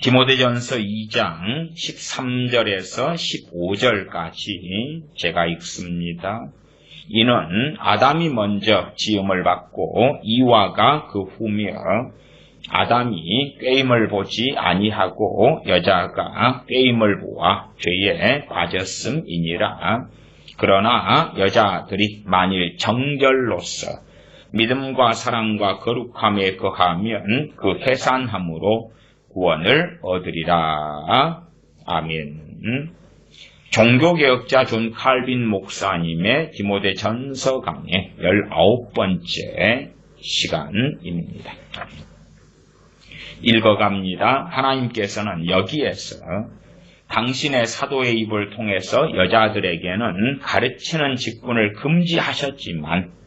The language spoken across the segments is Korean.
디모데전서 2장 13절에서 15절까지 제가 읽습니다. 이는 아담이 먼저 지음을 받고 이와가 그 후며 아담이 꾀임을 보지 아니하고 여자가 꾀임을 보아 죄에 빠졌음이니라. 그러나 여자들이 만일 정결로서 믿음과 사랑과 거룩함에 거하면 그 해산함으로 구원을 얻으리라. 아멘. 종교개혁자 존 칼빈 목사님의 디모데전서 강의 19번째 시간입니다. 읽어갑니다. 하나님께서는 여기에서 당신의 사도의 입을 통해서 여자들에게는 가르치는 직분을 금지하셨지만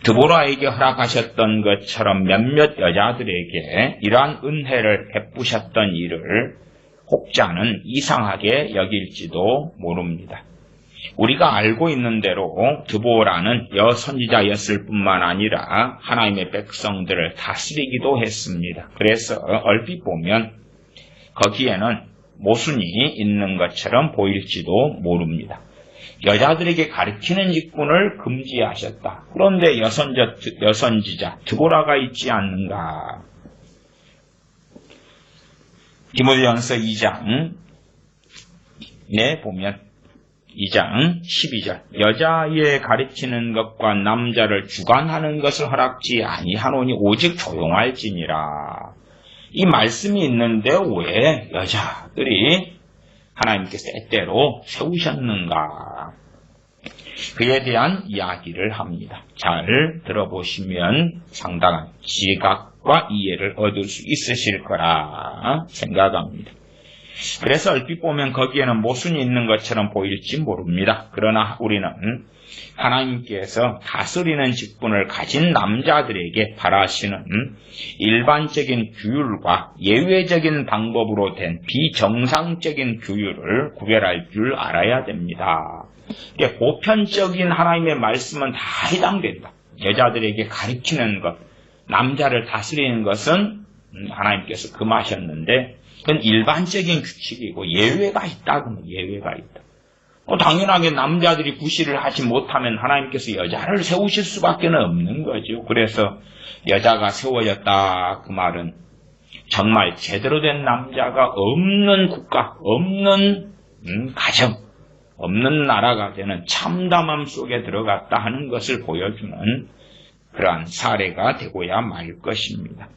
드보라에게 허락하셨던 것처럼 몇몇 여자들에게 이러한 은혜를 베푸셨던 일을 혹자는 이상하게 여길지도 모릅니다. 우리가 알고 있는 대로 드보라는 여선지자였을 뿐만 아니라 하나님의 백성들을 다스리기도 했습니다. 그래서 얼핏 보면 거기에는 모순이 있는 것처럼 보일지도 모릅니다. 여자들에게 가르치는 직분을 금지하셨다. 그런데 여선지자 드보라가 있지 않는가? 디모데전서 2장에 보면 2장 12절 여자의 가르치는 것과 남자를 주관하는 것을 허락지 아니하노니 오직 조용할지니라. 이 말씀이 있는데 왜 여자들이 하나님께서 때때로 세우셨는가? 그에 대한 이야기를 합니다. 잘 들어보시면 상당한 지각과 이해를 얻을 수 있으실 거라 생각합니다. 그래서 얼핏 보면 거기에는 모순이 있는 것처럼 보일지 모릅니다. 그러나 우리는 하나님께서 다스리는 직분을 가진 남자들에게 바라시는 일반적인 규율과 예외적인 방법으로 된 비정상적인 규율을 구별할 줄 알아야 됩니다. 보편적인 하나님의 말씀은 다 해당된다. 여자들에게 가르치는 것, 남자를 다스리는 것은 하나님께서 금하셨는데 그건 일반적인 규칙이고 예외가 있다. 그러면 예외가 있다. 당연하게 남자들이 구실을 하지 못하면 하나님께서 여자를 세우실 수밖에 없는 거죠. 그래서 여자가 세워졌다. 그 말은 정말 제대로 된 남자가 없는 국가, 없는 가정, 없는 나라가 되는 참담함 속에 들어갔다 하는 것을 보여주는 그러한 사례가 되고야 말 것입니다.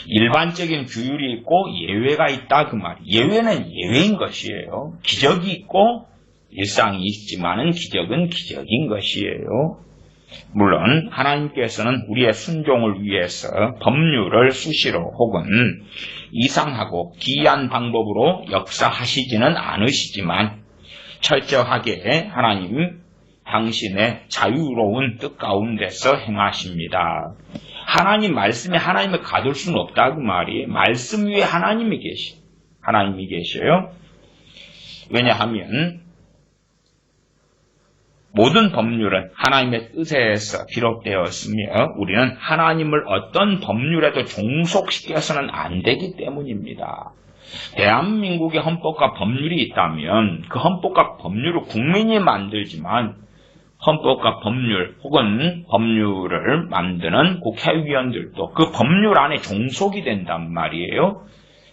일반적인 규율이 있고 예외가 있다 그 말. 예외는 예외인 것이에요. 기적이 있고 일상이 있지만은 기적은 기적인 것이에요. 물론 하나님께서는 우리의 순종을 위해서 법률을 수시로 혹은 이상하고 기이한 방법으로 역사하시지는 않으시지만 철저하게 하나님 당신의 자유로운 뜻 가운데서 행하십니다. 하나님 말씀에 하나님을 가둘 수는 없다 그 말이에요. 말씀 위에 하나님이 계셔요. 왜냐하면 모든 법률은 하나님의 뜻에서 비롯되었으며 우리는 하나님을 어떤 법률에도 종속시켜서는 안 되기 때문입니다. 대한민국의 헌법과 법률이 있다면 그 헌법과 법률을 국민이 만들지만 헌법과 법률 혹은 법률을 만드는 국회의원들도 그 법률 안에 종속이 된단 말이에요.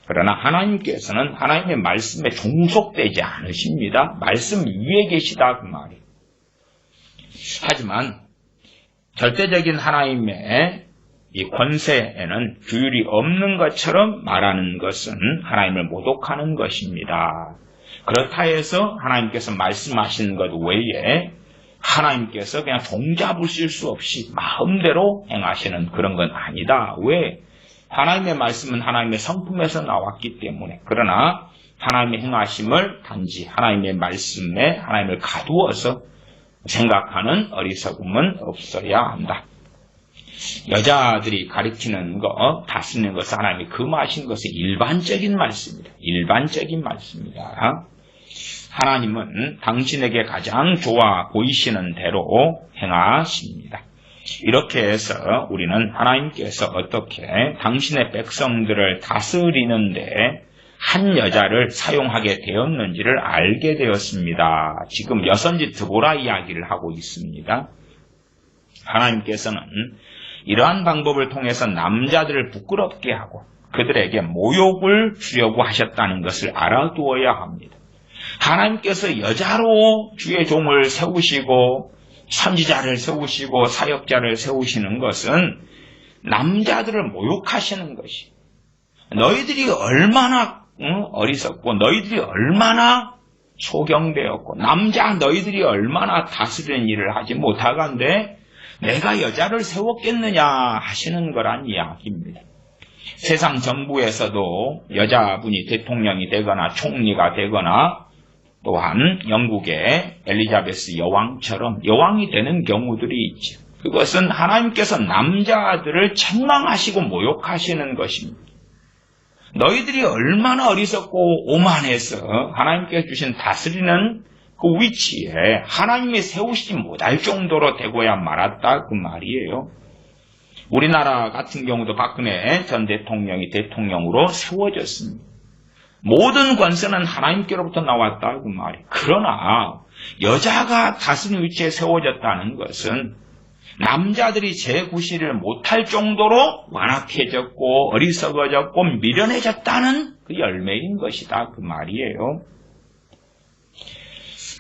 그러나 하나님께서는 하나님의 말씀에 종속되지 않으십니다. 말씀 위에 계시다 그 말이에요. 하지만 절대적인 하나님의 이 권세에는 규율이 없는 것처럼 말하는 것은 하나님을 모독하는 것입니다. 그렇다 해서 하나님께서 말씀하시는 것 외에 하나님께서 그냥 종잡으실 수 없이 마음대로 행하시는 그런 건 아니다. 왜? 하나님의 말씀은 하나님의 성품에서 나왔기 때문에. 그러나 하나님의 행하심을 단지 하나님의 말씀에 하나님을 가두어서 생각하는 어리석음은 없어야 한다. 여자들이 가르치는 것, 다스리는 것을 하나님이 금하신 것은 일반적인 말씀입니다. 일반적인 말씀입니다. 하나님은 당신에게 가장 좋아 보이시는 대로 행하십니다. 이렇게 해서 우리는 하나님께서 어떻게 당신의 백성들을 다스리는데 한 여자를 사용하게 되었는지를 알게 되었습니다. 지금 여선지 드보라 이야기를 하고 있습니다. 하나님께서는 이러한 방법을 통해서 남자들을 부끄럽게 하고 그들에게 모욕을 주려고 하셨다는 것을 알아두어야 합니다. 하나님께서 여자로 주의 종을 세우시고 선지자를 세우시고 사역자를 세우시는 것은 남자들을 모욕하시는 것이 너희들이 얼마나 어리석고 너희들이 얼마나 소경되었고 남자 너희들이 얼마나 다스리는 일을 하지 못하건대 내가 여자를 세웠겠느냐 하시는 거란 이야기입니다. 세상 정부에서도 여자분이 대통령이 되거나 총리가 되거나 또한 영국의 엘리자베스 여왕처럼 여왕이 되는 경우들이 있죠. 그것은 하나님께서 남자들을 책망하시고 모욕하시는 것입니다. 너희들이 얼마나 어리석고 오만해서 하나님께서 주신 다스리는 그 위치에 하나님이 세우시지 못할 정도로 되고야 말았다 그 말이에요. 우리나라 같은 경우도 박근혜 전 대통령이 대통령으로 세워졌습니다. 모든 권세는 하나님께로부터 나왔다 그 말이에요. 그러나 여자가 다스리는 위치에 세워졌다는 것은 남자들이 제구시를 못할 정도로 완악해졌고 어리석어졌고 미련해졌다는 그 열매인 것이다 그 말이에요.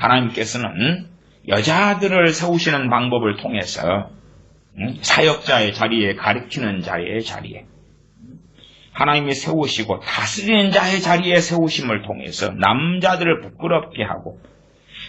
하나님께서는 여자들을 세우시는 방법을 통해서 사역자의 자리에 가르치는 자리에 하나님이 세우시고 다스리는 자의 자리에 세우심을 통해서 남자들을 부끄럽게 하고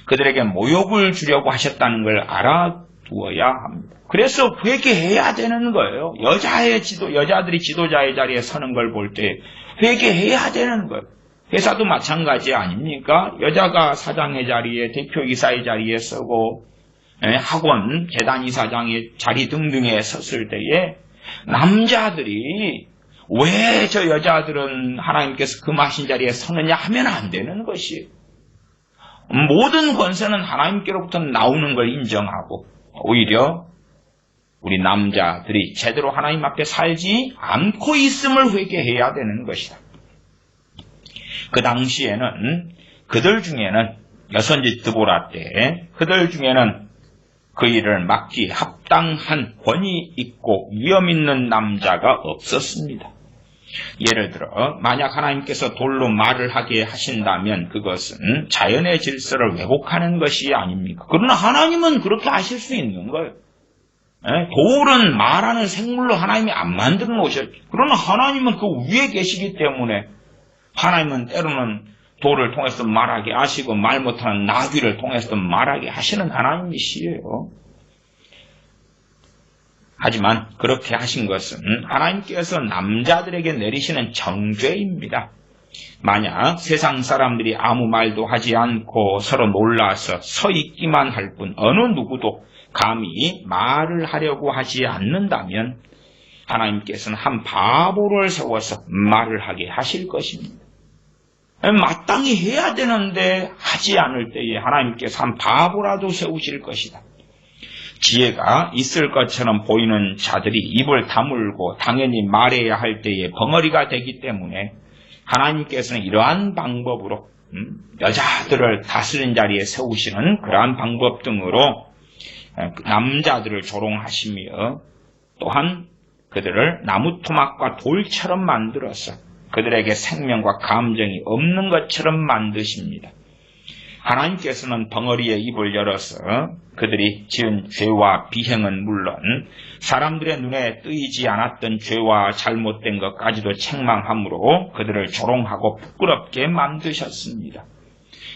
그들에게 모욕을 주려고 하셨다는 걸 알아두어야 합니다. 그래서 회개해야 되는 거예요. 여자들이 지도자의 자리에 서는 걸 볼 때 회개해야 되는 거예요. 회사도 마찬가지 아닙니까? 여자가 사장의 자리에 대표이사의 자리에 서고 학원 재단이사장의 자리 등등에 섰을 때에 남자들이 왜 저 여자들은 하나님께서 금하신 자리에 서느냐 하면 안 되는 것이에요. 모든 권세는 하나님께로부터 나오는 걸 인정하고 오히려 우리 남자들이 제대로 하나님 앞에 살지 않고 있음을 회개해야 되는 것이다. 그 당시에는 그들 중에는 여선지 드보라 때 그들 중에는 그 일을 막기 합당한 권위 있고 위험 있는 남자가 없었습니다. 예를 들어 만약 하나님께서 돌로 말을 하게 하신다면 그것은 자연의 질서를 왜곡하는 것이 아닙니까? 그러나 하나님은 그렇게 하실 수 있는 거예요. 돌은 말하는 생물로 하나님이 안 만들어 놓으셨죠. 그러나 하나님은 그 위에 계시기 때문에 하나님은 때로는 돌을 통해서 말하게 하시고 말 못하는 나귀를 통해서 말하게 하시는 하나님이시에요. 하지만 그렇게 하신 것은 하나님께서 남자들에게 내리시는 정죄입니다. 만약 세상 사람들이 아무 말도 하지 않고 서로 놀라서 서 있기만 할 뿐 어느 누구도 감히 말을 하려고 하지 않는다면 하나님께서는 한 바보를 세워서 말을 하게 하실 것입니다. 마땅히 해야 되는데 하지 않을 때에 하나님께서 한 바보라도 세우실 것이다. 지혜가 있을 것처럼 보이는 자들이 입을 다물고 당연히 말해야 할 때에 벙어리가 되기 때문에 하나님께서는 이러한 방법으로 여자들을 다스리는 자리에 세우시는 그러한 방법 등으로 남자들을 조롱하시며 또한 그들을 나무 토막과 돌처럼 만들어서 그들에게 생명과 감정이 없는 것처럼 만드십니다. 하나님께서는 벙어리의 입을 열어서 그들이 지은 죄와 비행은 물론 사람들의 눈에 뜨이지 않았던 죄와 잘못된 것까지도 책망함으로 그들을 조롱하고 부끄럽게 만드셨습니다.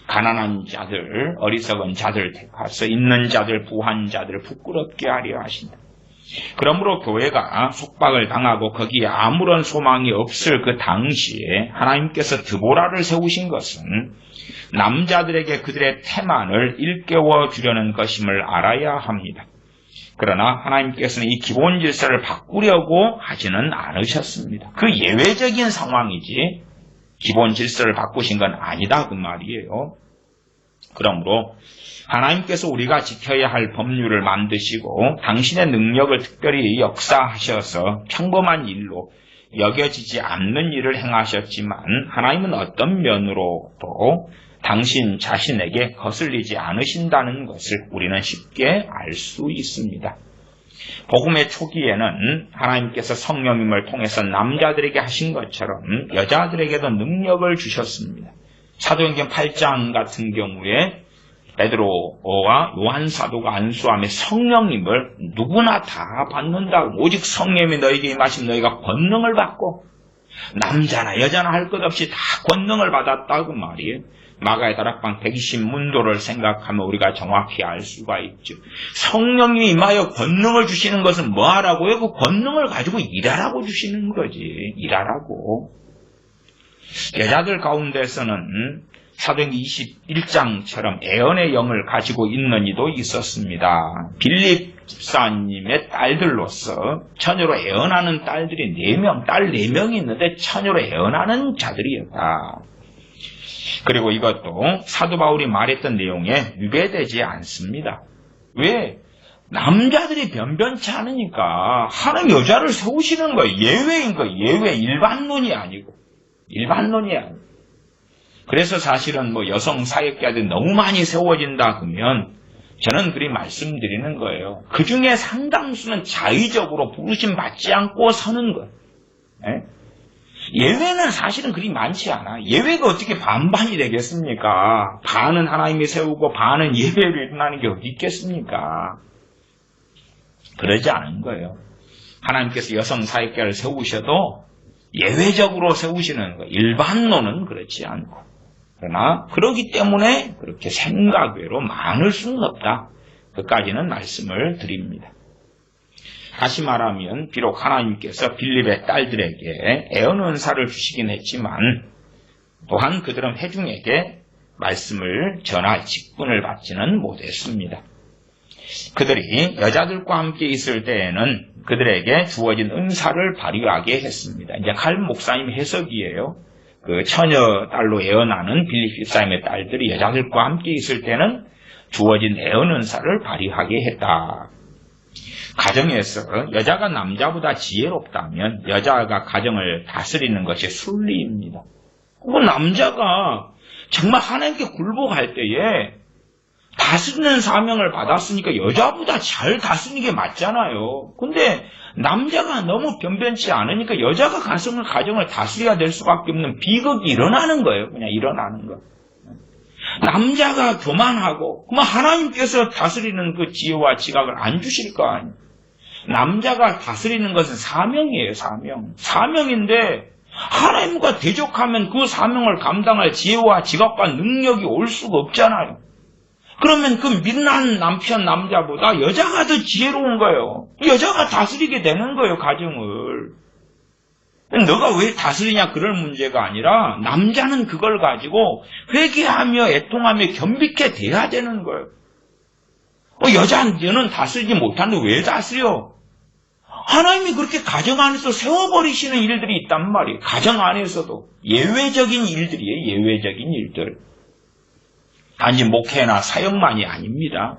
가난한 자들, 어리석은 자들 택하서 있는 자들, 부한 자들을 부끄럽게 하려 하신다. 그러므로 교회가 속박을 당하고 거기에 아무런 소망이 없을 그 당시에 하나님께서 드보라를 세우신 것은 남자들에게 그들의 태만을 일깨워 주려는 것임을 알아야 합니다. 그러나 하나님께서는 이 기본 질서를 바꾸려고 하지는 않으셨습니다. 그 예외적인 상황이지 기본 질서를 바꾸신 건 아니다 그 말이에요. 그러므로 하나님께서 우리가 지켜야 할 법률을 만드시고 당신의 능력을 특별히 역사하셔서 평범한 일로 여겨지지 않는 일을 행하셨지만 하나님은 어떤 면으로도 당신 자신에게 거슬리지 않으신다는 것을 우리는 쉽게 알 수 있습니다. 복음의 초기에는 하나님께서 성령님을 통해서 남자들에게 하신 것처럼 여자들에게도 능력을 주셨습니다. 사도행전 8장 같은 경우에 베드로와 요한 사도가 안수함에 성령님을 누구나 다 받는다고, 오직 성령님이 너에게 임하시면 너희가 권능을 받고, 남자나 여자나 할 것 없이 다 권능을 받았다고 말이에요. 마가의 다락방 120문도를 생각하면 우리가 정확히 알 수가 있죠. 성령님이 임하여 권능을 주시는 것은 뭐 하라고요? 그 권능을 가지고 일하라고 주시는 거지. 일하라고. 여자들 가운데서는 사도행전 21장처럼 애언의 영을 가지고 있는 이도 있었습니다. 빌립 집사님의 딸들로서 처녀로 애언하는 딸들이 4명, 딸 4명이 있는데 처녀로 애언하는 자들이었다. 그리고 이것도 사도 바울이 말했던 내용에 위배되지 않습니다. 왜? 남자들이 변변치 않으니까 하나님 여자를 세우시는 거예요. 예외인 거예요. 예외. 일반론이 아니고. 일반론이 아니고. 그래서 사실은 여성 사역자들이 너무 많이 세워진다 그러면 저는 그리 말씀드리는 거예요. 그 중에 상당수는 자의적으로 부르심 받지 않고 서는 거예요. 예외는 사실은 그리 많지 않아. 예외가 어떻게 반반이 되겠습니까? 반은 하나님이 세우고 반은 예외로 일어나는 게 어디 있겠습니까? 그러지 않은 거예요. 하나님께서 여성 사역자를 세우셔도 예외적으로 세우시는 거예요. 일반론은 그렇지 않고. 그러나 그러기 때문에 그렇게 생각외로 많을 수는 없다. 그까지는 말씀을 드립니다. 다시 말하면 비록 하나님께서 빌립의 딸들에게 애언 은사를 주시긴 했지만 또한 그들은 회중에게 말씀을 전할 직분을 받지는 못했습니다. 그들이 여자들과 함께 있을 때에는 그들에게 주어진 은사를 발휘하게 했습니다. 이제 칼 목사님 해석이에요. 그 처녀 딸로 애언하는 빌립 집사님의 딸들이 여자들과 함께 있을 때는 주어진 애언 은사를 발휘하게 했다. 가정에서 여자가 남자보다 지혜롭다면 여자가 가정을 다스리는 것이 순리입니다. 남자가 정말 하나님께 굴복할 때에 다스리는 사명을 받았으니까 여자보다 잘 다스리는 게 맞잖아요. 근데 남자가 너무 변변치 않으니까 여자가 가정을 다스려야 될 수밖에 없는 비극이 일어나는 거예요. 그냥 일어나는 거. 남자가 교만하고 그러면 하나님께서 다스리는 그 지혜와 지각을 안 주실 거 아니에요. 남자가 다스리는 것은 사명이에요. 사명인데 하나님과 대적하면 그 사명을 감당할 지혜와 지각과 능력이 올 수가 없잖아요. 그러면 그 민난 남자보다 여자가 더 지혜로운 거예요. 여자가 다스리게 되는 거예요, 가정을. 너가 왜 다스리냐 그럴 문제가 아니라 남자는 그걸 가지고 회개하며 애통하며 겸비케 돼야 되는 거예요. 여자는 다스리지 못하는데 왜 다스려? 하나님이 그렇게 가정 안에서 세워버리시는 일들이 있단 말이에요. 가정 안에서도 예외적인 일들이에요. 예외적인 일들. 단지 목회나 사역만이 아닙니다.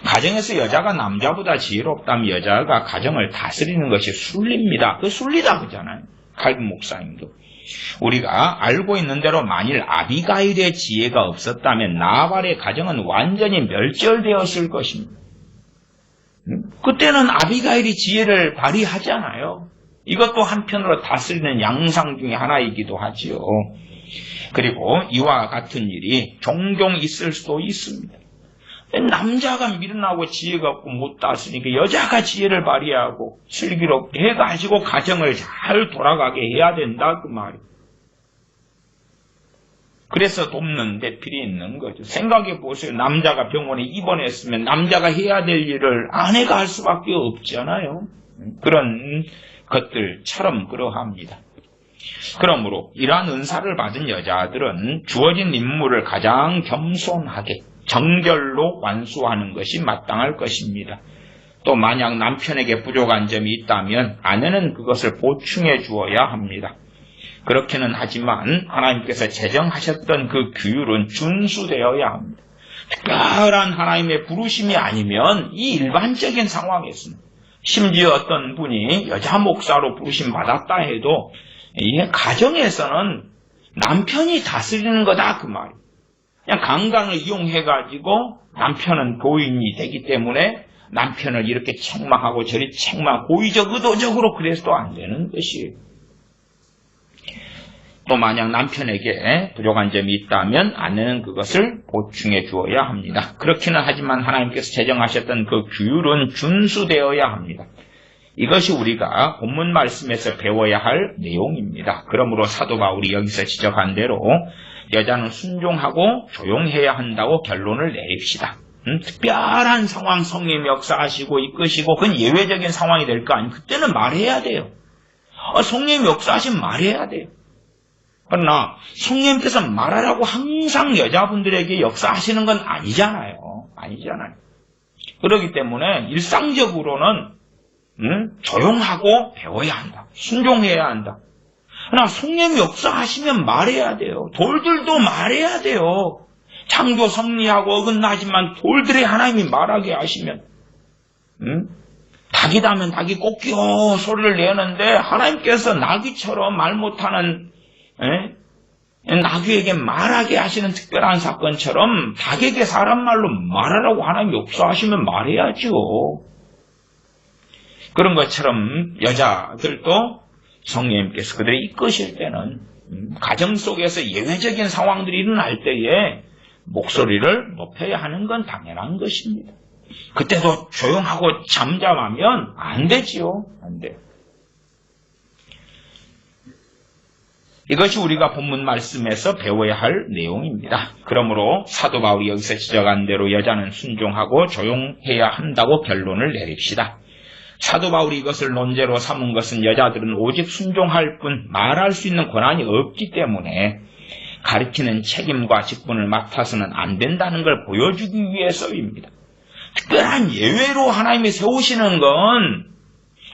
가정에서 여자가 남자보다 지혜롭다면 여자가 가정을 다스리는 것이 순리입니다. 그 순리다 그러잖아요. 칼빈 목사님도. 우리가 알고 있는 대로 만일 아비가일의 지혜가 없었다면 나발의 가정은 완전히 멸절되었을 것입니다. 그때는 아비가일이 지혜를 발휘하잖아요. 이것도 한편으로 다스리는 양상 중에 하나이기도 하지요. 그리고 이와 같은 일이 종종 있을 수도 있습니다. 남자가 미련하고 지혜가 없고 못 다스리니까 여자가 지혜를 발휘하고 슬기롭게 해가지고 가정을 잘 돌아가게 해야 된다 그 말이에요. 그래서 돕는 대필이 있는 거죠. 생각해 보세요. 남자가 병원에 입원했으면 남자가 해야 될 일을 아내가 할 수밖에 없잖아요. 그런 것들처럼 그러합니다. 그러므로 이러한 은사를 받은 여자들은 주어진 임무를 가장 겸손하게 정결로 완수하는 것이 마땅할 것입니다. 또 만약 남편에게 부족한 점이 있다면 아내는 그것을 보충해 주어야 합니다. 그렇기는 하지만 하나님께서 제정하셨던 그 규율은 준수되어야 합니다. 특별한 하나님의 부르심이 아니면 이 일반적인 상황에서는, 심지어 어떤 분이 여자 목사로 부르심 받았다 해도 이게 가정에서는 남편이 다스리는 거다 그 말이에요. 그냥 강간을 이용해가지고 남편은 교인이 되기 때문에 남편을 이렇게 책망하고 저리 책망, 고의적 의도적으로 그래서도 안 되는 것이에요. 또 만약 남편에게 부족한 점이 있다면 아내는 그것을 보충해 주어야 합니다. 그렇기는 하지만 하나님께서 제정하셨던 그 규율은 준수되어야 합니다. 이것이 우리가 본문 말씀에서 배워야 할 내용입니다. 그러므로 사도 바울이 여기서 지적한 대로 여자는 순종하고 조용해야 한다고 결론을 내립시다. 특별한 상황 성령이 역사하시고 이끄시고 그건 예외적인 상황이 될 거 아니에요. 그때는 말해야 돼요. 성령이 역사하시면 말해야 돼요. 그러나 성령님께서 말하라고 항상 여자분들에게 역사하시는 건 아니잖아요. 그렇기 때문에 일상적으로는 조용하고 배워야 한다. 순종해야 한다. 그러나 성령님이 역사하시면 말해야 돼요. 돌들도 말해야 돼요. 창조 섭리하고 어긋나지만 돌들의 하나님이 말하게 하시면 닭이다면 닭이 꼬끼어 소리를 내는데 하나님께서 나귀처럼 말 못하는 나귀에게 말하게 하시는 특별한 사건처럼 닭에게 사람 말로 말하라고 하나님이 역사하시면 말해야죠. 그런 것처럼 여자들도 성령님께서 그들을 이끄실 때는 가정 속에서 예외적인 상황들이 일어날 때에 목소리를 높여야 하는 건 당연한 것입니다. 그때도 조용하고 잠잠하면 안 되지요. 안 돼요. 이것이 우리가 본문 말씀에서 배워야 할 내용입니다. 그러므로 사도 바울이 여기서 지적한 대로 여자는 순종하고 조용해야 한다고 결론을 내립시다. 사도 바울이 이것을 논제로 삼은 것은 여자들은 오직 순종할 뿐 말할 수 있는 권한이 없기 때문에 가르치는 책임과 직분을 맡아서는 안 된다는 걸 보여주기 위해서입니다. 특별한 예외로 하나님이 세우시는 건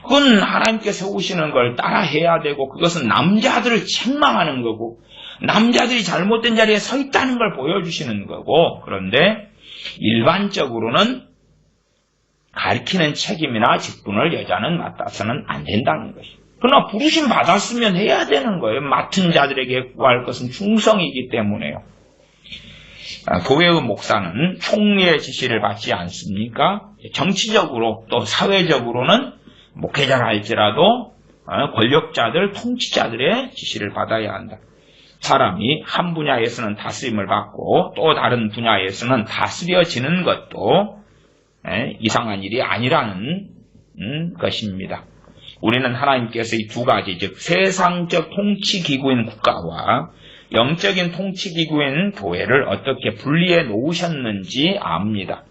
그건 하나님께 세우시는 걸 따라 해야 되고 그것은 남자들을 책망하는 거고 남자들이 잘못된 자리에 서 있다는 걸 보여주시는 거고 그런데 일반적으로는 가르치는 책임이나 직분을 여자는 맡아서는 안 된다는 것이에요. 그러나 부르심 받았으면 해야 되는 거예요. 맡은 자들에게 구할 것은 충성이기 때문에요. 교회의 목사는 총리의 지시를 받지 않습니까? 정치적으로 또 사회적으로는 목회자라 할지라도 권력자들, 통치자들의 지시를 받아야 한다. 사람이 한 분야에서는 다스림을 받고 또 다른 분야에서는 다스려지는 것도 이상한 일이 아니라는 것입니다. 우리는 하나님께서 이 두 가지, 즉 세상적 통치기구인 국가와 영적인 통치기구인 교회를 어떻게 분리해 놓으셨는지 압니다.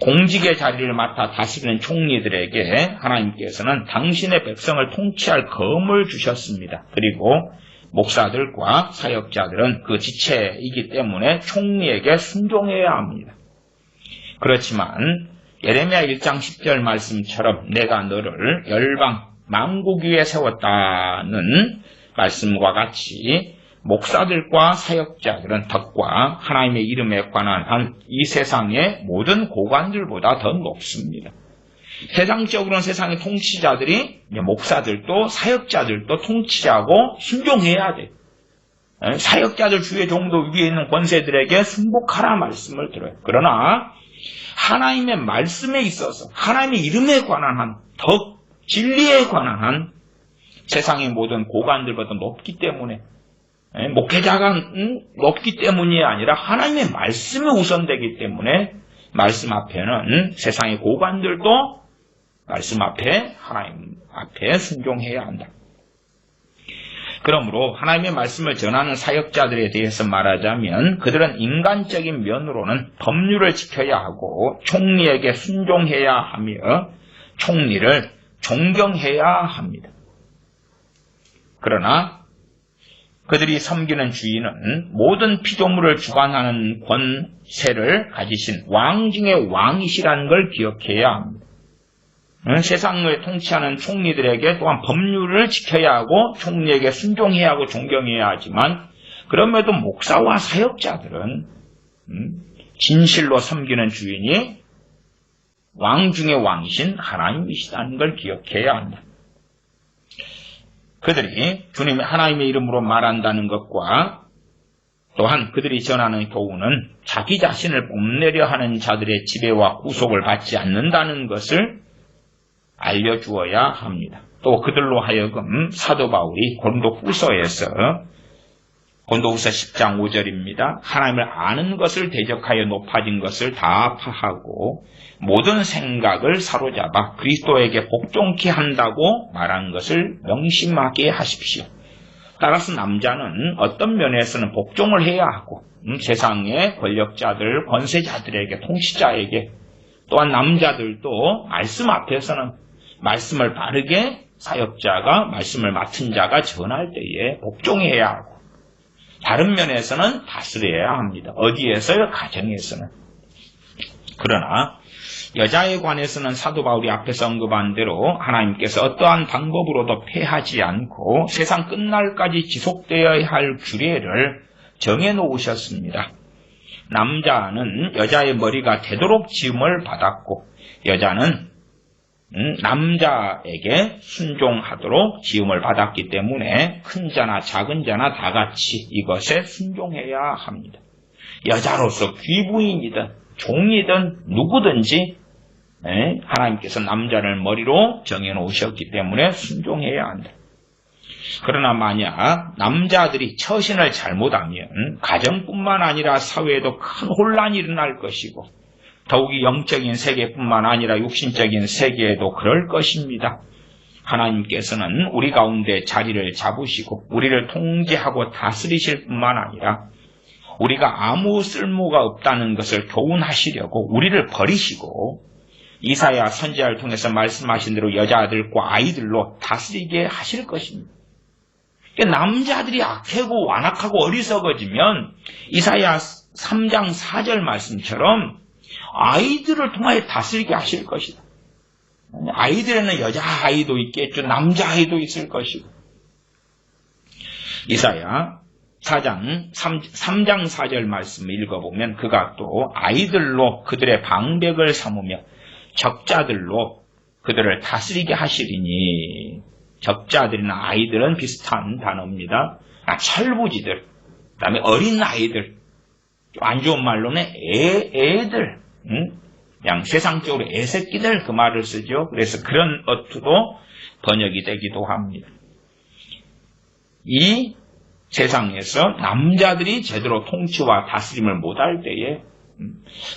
공직의 자리를 맡아 다스리는 총리들에게 하나님께서는 당신의 백성을 통치할 검을 주셨습니다. 그리고 목사들과 사역자들은 그 지체이기 때문에 총리에게 순종해야 합니다. 그렇지만 예레미야 1장 10절 말씀처럼 내가 너를 열방 만국 위에 세웠다는 말씀과 같이 목사들과 사역자들은 덕과 하나님의 이름에 관한 한 이 세상의 모든 고관들보다 더 높습니다. 세상적으로는 세상의 통치자들이 목사들도 사역자들도 통치자고 순종해야 돼. 사역자들 주의 종도 위에 있는 권세들에게 순복하라 말씀을 들어요. 그러나 하나님의 말씀에 있어서 하나님의 이름에 관한 한 덕, 진리에 관한 한 세상의 모든 고관들보다 높기 때문에 목회자가 높기 때문이 아니라 하나님의 말씀이 우선되기 때문에 말씀 앞에는 세상의 고관들도 말씀 앞에 하나님 앞에 순종해야 한다. 그러므로 하나님의 말씀을 전하는 사역자들에 대해서 말하자면 그들은 인간적인 면으로는 법률을 지켜야 하고 총리에게 순종해야 하며 총리를 존경해야 합니다. 그러나 그들이 섬기는 주인은 모든 피조물을 주관하는 권세를 가지신 왕 중의 왕이시라는 걸 기억해야 합니다. 세상을 통치하는 총리들에게 또한 법률을 지켜야 하고 총리에게 순종해야 하고 존경해야 하지만 그럼에도 목사와 사역자들은 진실로 섬기는 주인이 왕 중의 왕이신 하나님이시다는 걸 기억해야 합니다. 그들이 주님의 하나님의 이름으로 말한다는 것과 또한 그들이 전하는 교훈은 자기 자신을 뽐내려 하는 자들의 지배와 구속을 받지 않는다는 것을 알려주어야 합니다. 또 그들로 하여금 사도 바울이 고린도후서에서 고린도후서 10장 5절입니다. 하나님을 아는 것을 대적하여 높아진 것을 다 파하고 모든 생각을 사로잡아 그리스도에게 복종케 한다고 말한 것을 명심하게 하십시오. 따라서 남자는 어떤 면에서는 복종을 해야 하고 세상의 권력자들, 권세자들에게, 통치자에게 또한 남자들도 말씀 앞에서는 말씀을 바르게 사역자가, 말씀을 맡은 자가 전할 때에 복종해야 하고 다른 면에서는 다스려야 합니다. 어디에서요? 가정에서는. 그러나 여자에 관해서는 사도 바울이 앞에서 언급한 대로 하나님께서 어떠한 방법으로도 패하지 않고 세상 끝날까지 지속되어야 할 규례를 정해놓으셨습니다. 남자는 여자의 머리가 되도록 지음을 받았고 여자는 남자에게 순종하도록 지음을 받았기 때문에 큰 자나 작은 자나 다 같이 이것에 순종해야 합니다. 여자로서 귀부인이든 종이든 누구든지 하나님께서 남자를 머리로 정해놓으셨기 때문에 순종해야 한다. 그러나 만약 남자들이 처신을 잘못하면 가정뿐만 아니라 사회에도 큰 혼란이 일어날 것이고 더욱이 영적인 세계뿐만 아니라 육신적인 세계에도 그럴 것입니다. 하나님께서는 우리 가운데 자리를 잡으시고 우리를 통제하고 다스리실 뿐만 아니라 우리가 아무 쓸모가 없다는 것을 교훈하시려고 우리를 버리시고 이사야 선지자를 통해서 말씀하신 대로 여자들과 아이들로 다스리게 하실 것입니다. 그러니까 남자들이 악하고 완악하고 어리석어지면 이사야 3장 4절 말씀처럼 아이들을 통하여 다스리게 하실 것이다. 아이들에는 여자아이도 있겠죠. 남자아이도 있을 것이고. 이사야 3장 4절 말씀을 읽어보면 그가 또 아이들로 그들의 방백을 삼으며 적자들로 그들을 다스리게 하시리니 적자들이나 아이들은 비슷한 단어입니다. 철부지들, 그 다음에 어린 아이들, 안 좋은 말로는 애들, 그냥 세상적으로 애새끼들 그 말을 쓰죠. 그래서 그런 어투도 번역이 되기도 합니다. 이 세상에서 남자들이 제대로 통치와 다스림을 못할 때에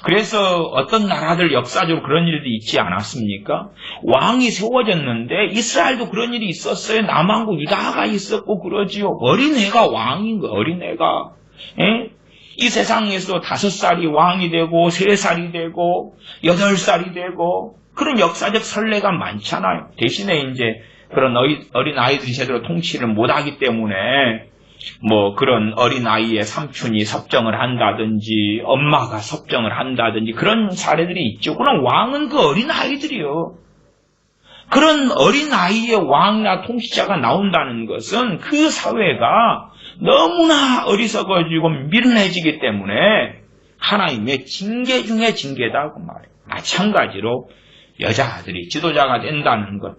그래서 어떤 나라들 역사적으로 그런 일이 있지 않았습니까? 왕이 세워졌는데 이스라엘도 그런 일이 있었어요. 남한국 유다가 있었고 그러지요. 어린애가 왕인 거예요. 어린애가. 이 세상에서 5살이 왕이 되고 3살이 되고 8살이 되고 그런 역사적 선례가 많잖아요. 대신에 이제 그런 어린 아이들이 제대로 통치를 못하기 때문에 그런 어린 아이의 삼촌이 섭정을 한다든지 엄마가 섭정을 한다든지 그런 사례들이 있죠. 그럼 왕은 그 어린 아이들이요. 그런 어린 아이의 왕이나 통치자가 나온다는 것은 그 사회가 너무나 어리석어지고 미련해지기 때문에 하나님의 징계 중에 징계다 그 말이에요. 마찬가지로 여자들이 지도자가 된다는 것.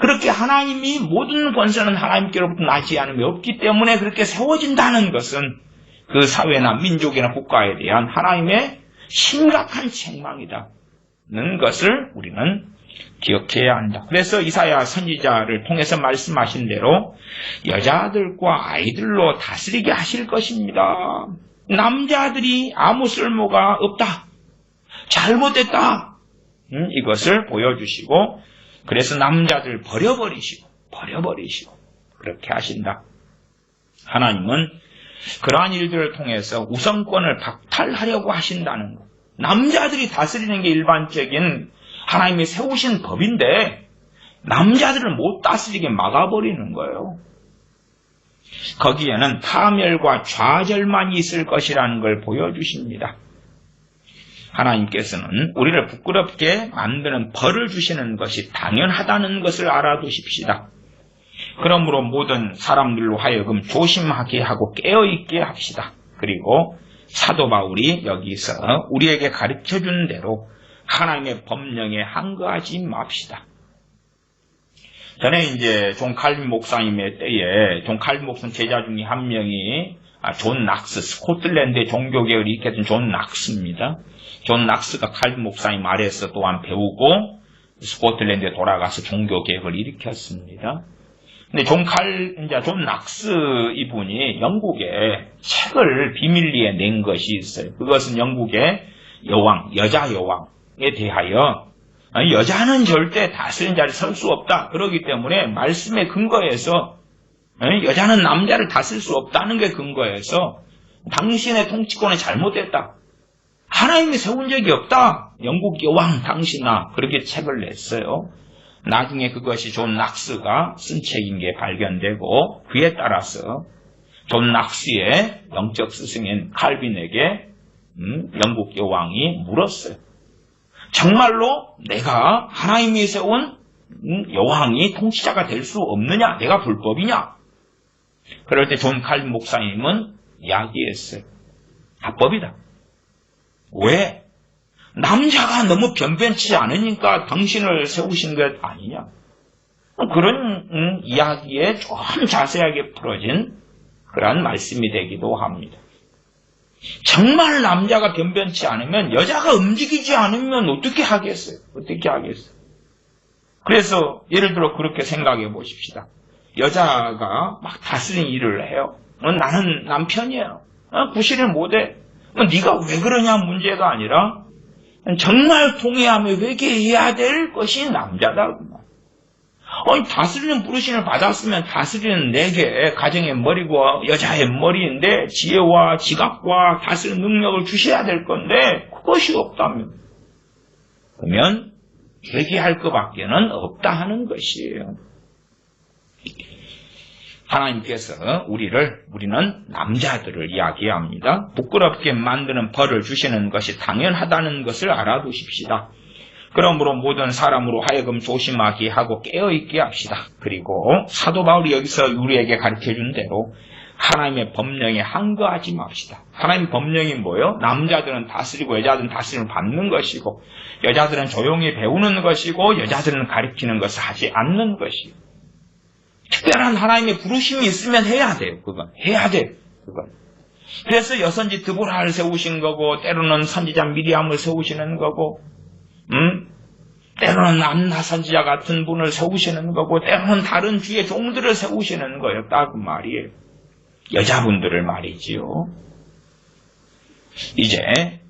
그렇게 하나님이 모든 권세는 하나님께로부터 나지 않음이 없기 때문에 그렇게 세워진다는 것은 그 사회나 민족이나 국가에 대한 하나님의 심각한 책망이다는 것을 우리는 기억해야 한다. 그래서 이사야 선지자를 통해서 말씀하신 대로 여자들과 아이들로 다스리게 하실 것입니다. 남자들이 아무 쓸모가 없다. 잘못됐다. 이것을 보여주시고 그래서 남자들 버려버리시고 그렇게 하신다. 하나님은 그러한 일들을 통해서 우선권을 박탈하려고 하신다는 것. 남자들이 다스리는 게 일반적인 하나님이 세우신 법인데 남자들을 못 다스리게 막아버리는 거예요. 거기에는 파멸과 좌절만 있을 것이라는 걸 보여주십니다. 하나님께서는 우리를 부끄럽게 만드는 벌을 주시는 것이 당연하다는 것을 알아두십시다. 그러므로 모든 사람들로 하여금 조심하게 하고 깨어있게 합시다. 그리고 사도 바울이 여기서 우리에게 가르쳐준 대로 하나님의 법령에 항거하지 맙시다. 전에 이제 존 칼빈 목사님의 때에 존 칼빈 목사 제자 중에 한 명이 존 낙스, 스코틀랜드의 종교개혁을 일으켰던 존 낙스입니다. 존 낙스가 칼빈 목사님 아래에서 또한 배우고 스코틀랜드에 돌아가서 종교개혁을 일으켰습니다. 근데 존 낙스 이분이 영국에 책을 비밀리에 낸 것이 있어요. 그것은 영국의 여자 여왕에 대하여 여자는 절대 다스리는 자리에 설 수 없다. 그렇기 때문에 말씀에 근거해서 여자는 남자를 다스릴 수 없다는 게 근거해서 당신의 통치권이 잘못됐다. 하나님이 세운 적이 없다. 영국 여왕 당신아. 그렇게 책을 냈어요. 나중에 그것이 존 낙스가 쓴 책인 게 발견되고 그에 따라서 존 낙스의 영적 스승인 칼빈에게 영국 여왕이 물었어요. 정말로 내가 하나님이 세운 여왕이 통치자가 될 수 없느냐? 내가 불법이냐? 그럴 때 존 칼빈 목사님은 이야기했어요. 합법이다. 왜? 남자가 너무 변변치 않으니까 당신을 세우신 것 아니냐? 그런 이야기에 좀 자세하게 풀어진 그런 말씀이 되기도 합니다. 정말 남자가 변변치 않으면 여자가 움직이지 않으면 어떻게 하겠어요? 그래서 예를 들어 그렇게 생각해 보십시다. 여자가 막 다스리는 일을 해요. 나는 남편이에요. 구실을 못해. 네가 왜 그러냐 문제가 아니라 정말 통회하며 회개해야 될 것이 남자다. 다스리는 부르심을 받았으면 다스리는 내게 가정의 머리고 여자의 머리인데 지혜와 지각과 다스리는 능력을 주셔야 될 건데 그것이 없다면 그러면 회개할 것밖에는 없다 하는 것이에요. 하나님께서 우리는 남자들을 이야기합니다. 부끄럽게 만드는 벌을 주시는 것이 당연하다는 것을 알아두십시다. 그러므로 모든 사람으로 하여금 조심하게 하고 깨어있게 합시다. 그리고 사도 바울이 여기서 우리에게 가르쳐준 대로 하나님의 법령에 항거하지 맙시다. 하나님의 법령이 뭐예요? 남자들은 다스리고 여자들은 다스림을 받는 것이고 여자들은 조용히 배우는 것이고 여자들은 가르치는 것을 하지 않는 것이고 특별한 하나님의 부르심이 있으면 해야 돼요. 그건. 그래서 여선지 드보라를 세우신 거고 때로는 선지자 미리암을 세우시는 거고 때로는 안나 선지자 같은 분을 세우시는 거고 때로는 다른 주의 종들을 세우시는 거였다 그 말이에요. 여자분들을 말이지요. 이제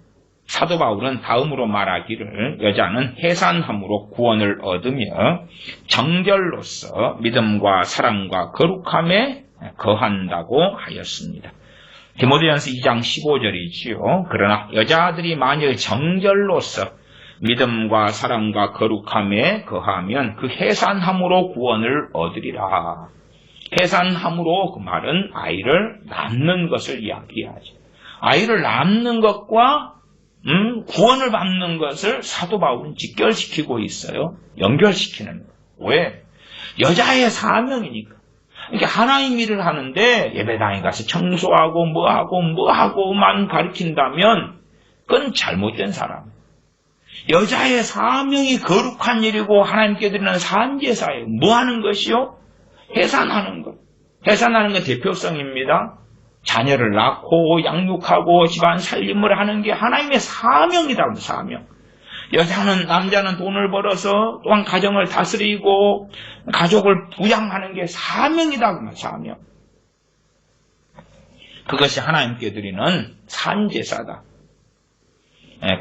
사도 바울은 다음으로 말하기를 여자는 해산함으로 구원을 얻으며 정결로서 믿음과 사랑과 거룩함에 거한다고 하였습니다. 디모데전서 2장 15절이지요. 그러나 여자들이 만일 정결로서 믿음과 사랑과 거룩함에 거하면 그 해산함으로 구원을 얻으리라. 해산함으로 그 말은 아이를 낳는 것을 이야기하죠. 아이를 낳는 것과 구원을 받는 것을 사도 바울은 직결시키고 있어요. 연결시키는 거예요. 왜? 여자의 사명이니까. 그러니까 하나님 일을 하는데 예배당에 가서 청소하고 뭐하고만 가르친다면 그건 잘못된 사람. 여자의 사명이 거룩한 일이고 하나님께 드리는 산제사예요. 뭐 하는 것이요? 해산하는 것. 해산하는 건 대표성입니다. 자녀를 낳고 양육하고 집안 살림을 하는 게 하나님의 사명이라고 사명. 여자는 남자는 돈을 벌어서 또한 가정을 다스리고 가족을 부양하는 게 사명이라고 사명. 그것이 하나님께 드리는 산제사다.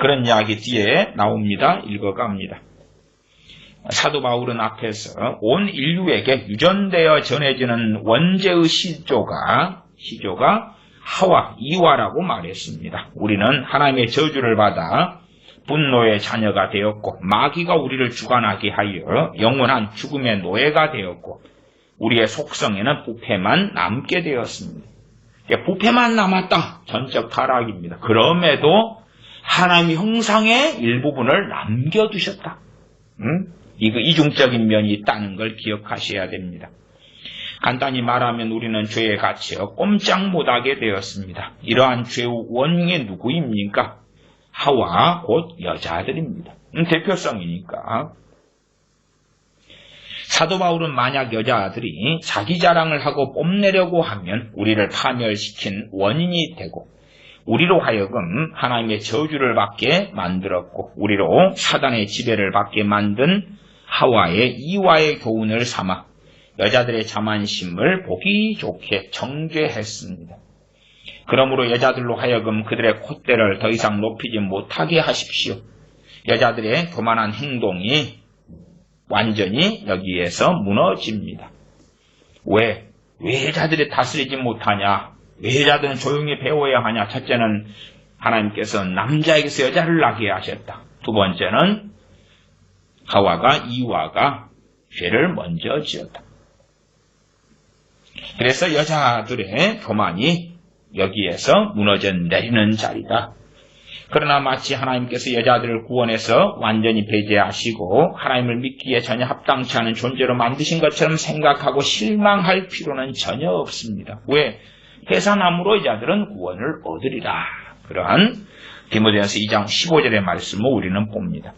그런 이야기 뒤에 나옵니다. 읽어갑니다. 사도 바울은 앞에서 온 인류에게 유전되어 전해지는 원죄의 시조가 하와 이와라고 말했습니다. 우리는 하나님의 저주를 받아 분노의 자녀가 되었고 마귀가 우리를 주관하게 하여 영원한 죽음의 노예가 되었고 우리의 속성에는 부패만 남게 되었습니다. 부패만 남았다. 전적 타락입니다. 그럼에도 하나님의 형상의 일부분을 남겨두셨다. 이거 이중적인 면이 있다는 걸 기억하셔야 됩니다. 간단히 말하면 우리는 죄에 갇혀 꼼짝 못하게 되었습니다. 이러한 죄의 원흉이 누구입니까? 하와 곧 여자들입니다. 대표성이니까. 사도 바울은 만약 여자들이 자기 자랑을 하고 뽐내려고 하면 우리를 파멸시킨 원인이 되고 우리로 하여금 하나님의 저주를 받게 만들었고 우리로 사단의 지배를 받게 만든 하와의 이와의 교훈을 삼아 여자들의 자만심을 보기 좋게 정죄했습니다. 그러므로 여자들로 하여금 그들의 콧대를 더 이상 높이지 못하게 하십시오. 여자들의 교만한 행동이 완전히 여기에서 무너집니다. 왜 여자들이 다스리지 못하냐? 왜 여자들은 조용히 배워야 하냐? 첫째는 하나님께서 남자에게서 여자를 낳게 하셨다. 두 번째는 하와가 이와가 죄를 먼저 지었다. 그래서 여자들의 교만이 여기에서 무너져 내리는 자리다. 그러나 마치 하나님께서 여자들을 구원해서 완전히 배제하시고 하나님을 믿기에 전혀 합당치 않은 존재로 만드신 것처럼 생각하고 실망할 필요는 전혀 없습니다. 왜? 해산함으로 여자들은 구원을 얻으리라. 그러한 디모데전서 2장 15절의 말씀을 우리는 봅니다.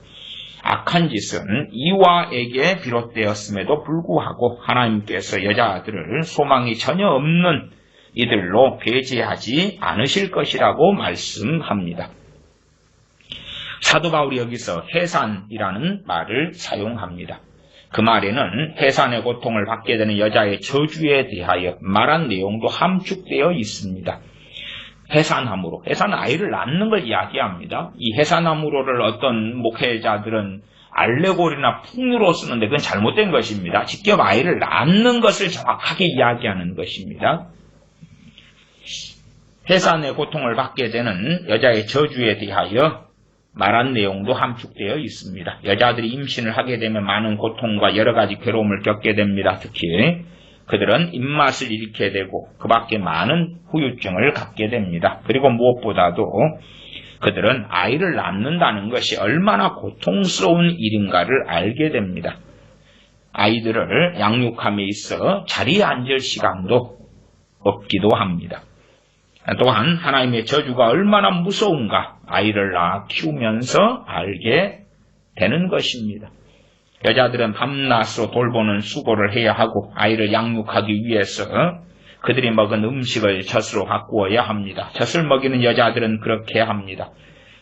악한 짓은 이와에게 비롯되었음에도 불구하고 하나님께서 여자들을 소망이 전혀 없는 이들로 배제하지 않으실 것이라고 말씀합니다. 사도 바울이 여기서 해산이라는 말을 사용합니다. 그 말에는 해산의 고통을 받게 되는 여자의 저주에 대하여 말한 내용도 함축되어 있습니다. 해산함으로, 해산은 아이를 낳는 걸 이야기합니다. 이 해산함으로를 어떤 목회자들은 알레고리나 풍류로 쓰는데 그건 잘못된 것입니다. 직접 아이를 낳는 것을 정확하게 이야기하는 것입니다. 해산의 고통을 받게 되는 여자의 저주에 대하여 말한 내용도 함축되어 있습니다. 여자들이 임신을 하게 되면 많은 고통과 여러 가지 괴로움을 겪게 됩니다. 특히 그들은 입맛을 잃게 되고 그 밖에 많은 후유증을 갖게 됩니다. 그리고 무엇보다도 그들은 아이를 낳는다는 것이 얼마나 고통스러운 일인가를 알게 됩니다. 아이들을 양육함에 있어 자리에 앉을 시간도 없기도 합니다. 또한 하나님의 저주가 얼마나 무서운가 아이를 낳아 키우면서 알게 되는 것입니다. 여자들은 밤낮으로 돌보는 수고를 해야 하고 아이를 양육하기 위해서 그들이 먹은 음식을 젖으로 바꾸어야 합니다. 젖을 먹이는 여자들은 그렇게 합니다.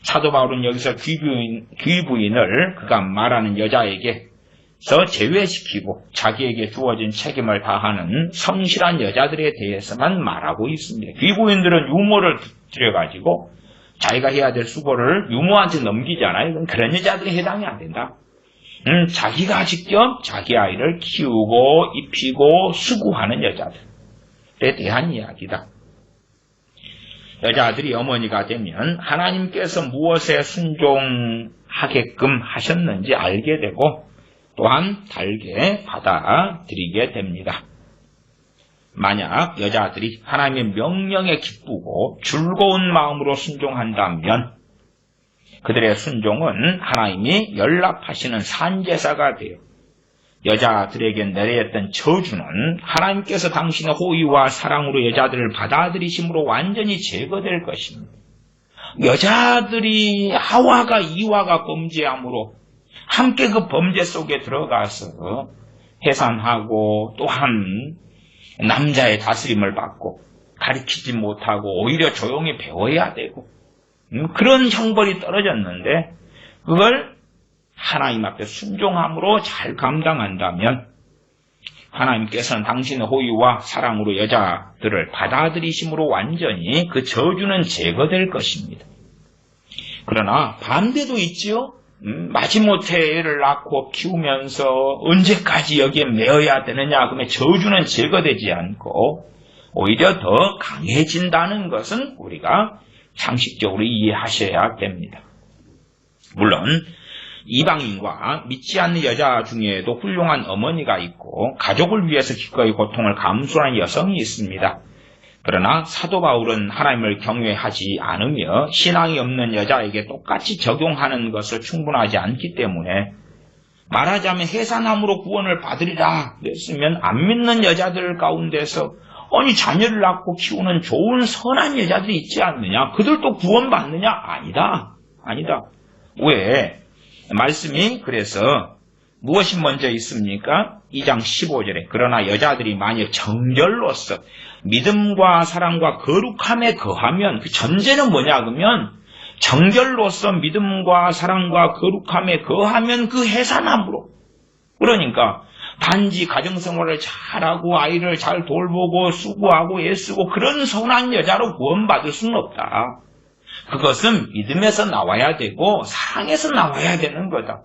사도 바울은 여기서 귀부인을 그가 말하는 여자에게서 제외시키고 자기에게 주어진 책임을 다하는 성실한 여자들에 대해서만 말하고 있습니다. 귀부인들은 유모를 들여가지고 자기가 해야 될 수고를 유모한테 넘기잖아요. 그런 여자들이 해당이 안 된다. 자기가 직접 자기 아이를 키우고 입히고 수고하는 여자들에 대한 이야기다. 여자들이 어머니가 되면 하나님께서 무엇에 순종하게끔 하셨는지 알게 되고 또한 달게 받아들이게 됩니다. 만약 여자들이 하나님의 명령에 기쁘고 즐거운 마음으로 순종한다면 그들의 순종은 하나님이 연락하시는 산제사가 되어 여자들에게 내려졌던 저주는 하나님께서 당신의 호의와 사랑으로 여자들을 받아들이심으로 완전히 제거될 것입니다. 여자들이 하와가 이와가 범죄함으로 함께 그 범죄 속에 들어가서 해산하고 또한 남자의 다스림을 받고 가르치지 못하고 오히려 조용히 배워야 되고 그런 형벌이 떨어졌는데 그걸 하나님 앞에 순종함으로 잘 감당한다면 하나님께서는 당신의 호의와 사랑으로 여자들을 받아들이심으로 완전히 그 저주는 제거될 것입니다. 그러나 반대도 있지요. 마지못해 애를 낳고 키우면서 언제까지 여기에 매여야 되느냐 그러면 저주는 제거되지 않고 오히려 더 강해진다는 것은 우리가 상식적으로 이해하셔야 됩니다. 물론 이방인과 믿지 않는 여자 중에도 훌륭한 어머니가 있고 가족을 위해서 기꺼이 고통을 감수하는 여성이 있습니다. 그러나 사도 바울은 하나님을 경외하지 않으며 신앙이 없는 여자에게 똑같이 적용하는 것을 충분하지 않기 때문에 말하자면 해산함으로 구원을 받으리라 그랬으면 안 믿는 여자들 가운데서 아니 자녀를 낳고 키우는 좋은 선한 여자들이 있지 않느냐? 그들도 구원받느냐? 아니다. 왜? 말씀이 그래서 무엇이 먼저 있습니까? 2장 15절에 그러나 여자들이 만약 정결로서 믿음과 사랑과 거룩함에 거하면 그 전제는 뭐냐 그러면 정결로서 믿음과 사랑과 거룩함에 거하면 그 해산함으로 그러니까 단지 가정생활을 잘하고 아이를 잘 돌보고 수고하고 애쓰고 그런 선한 여자로 구원받을 수는 없다. 그것은 믿음에서 나와야 되고 사랑에서 나와야 되는 거다.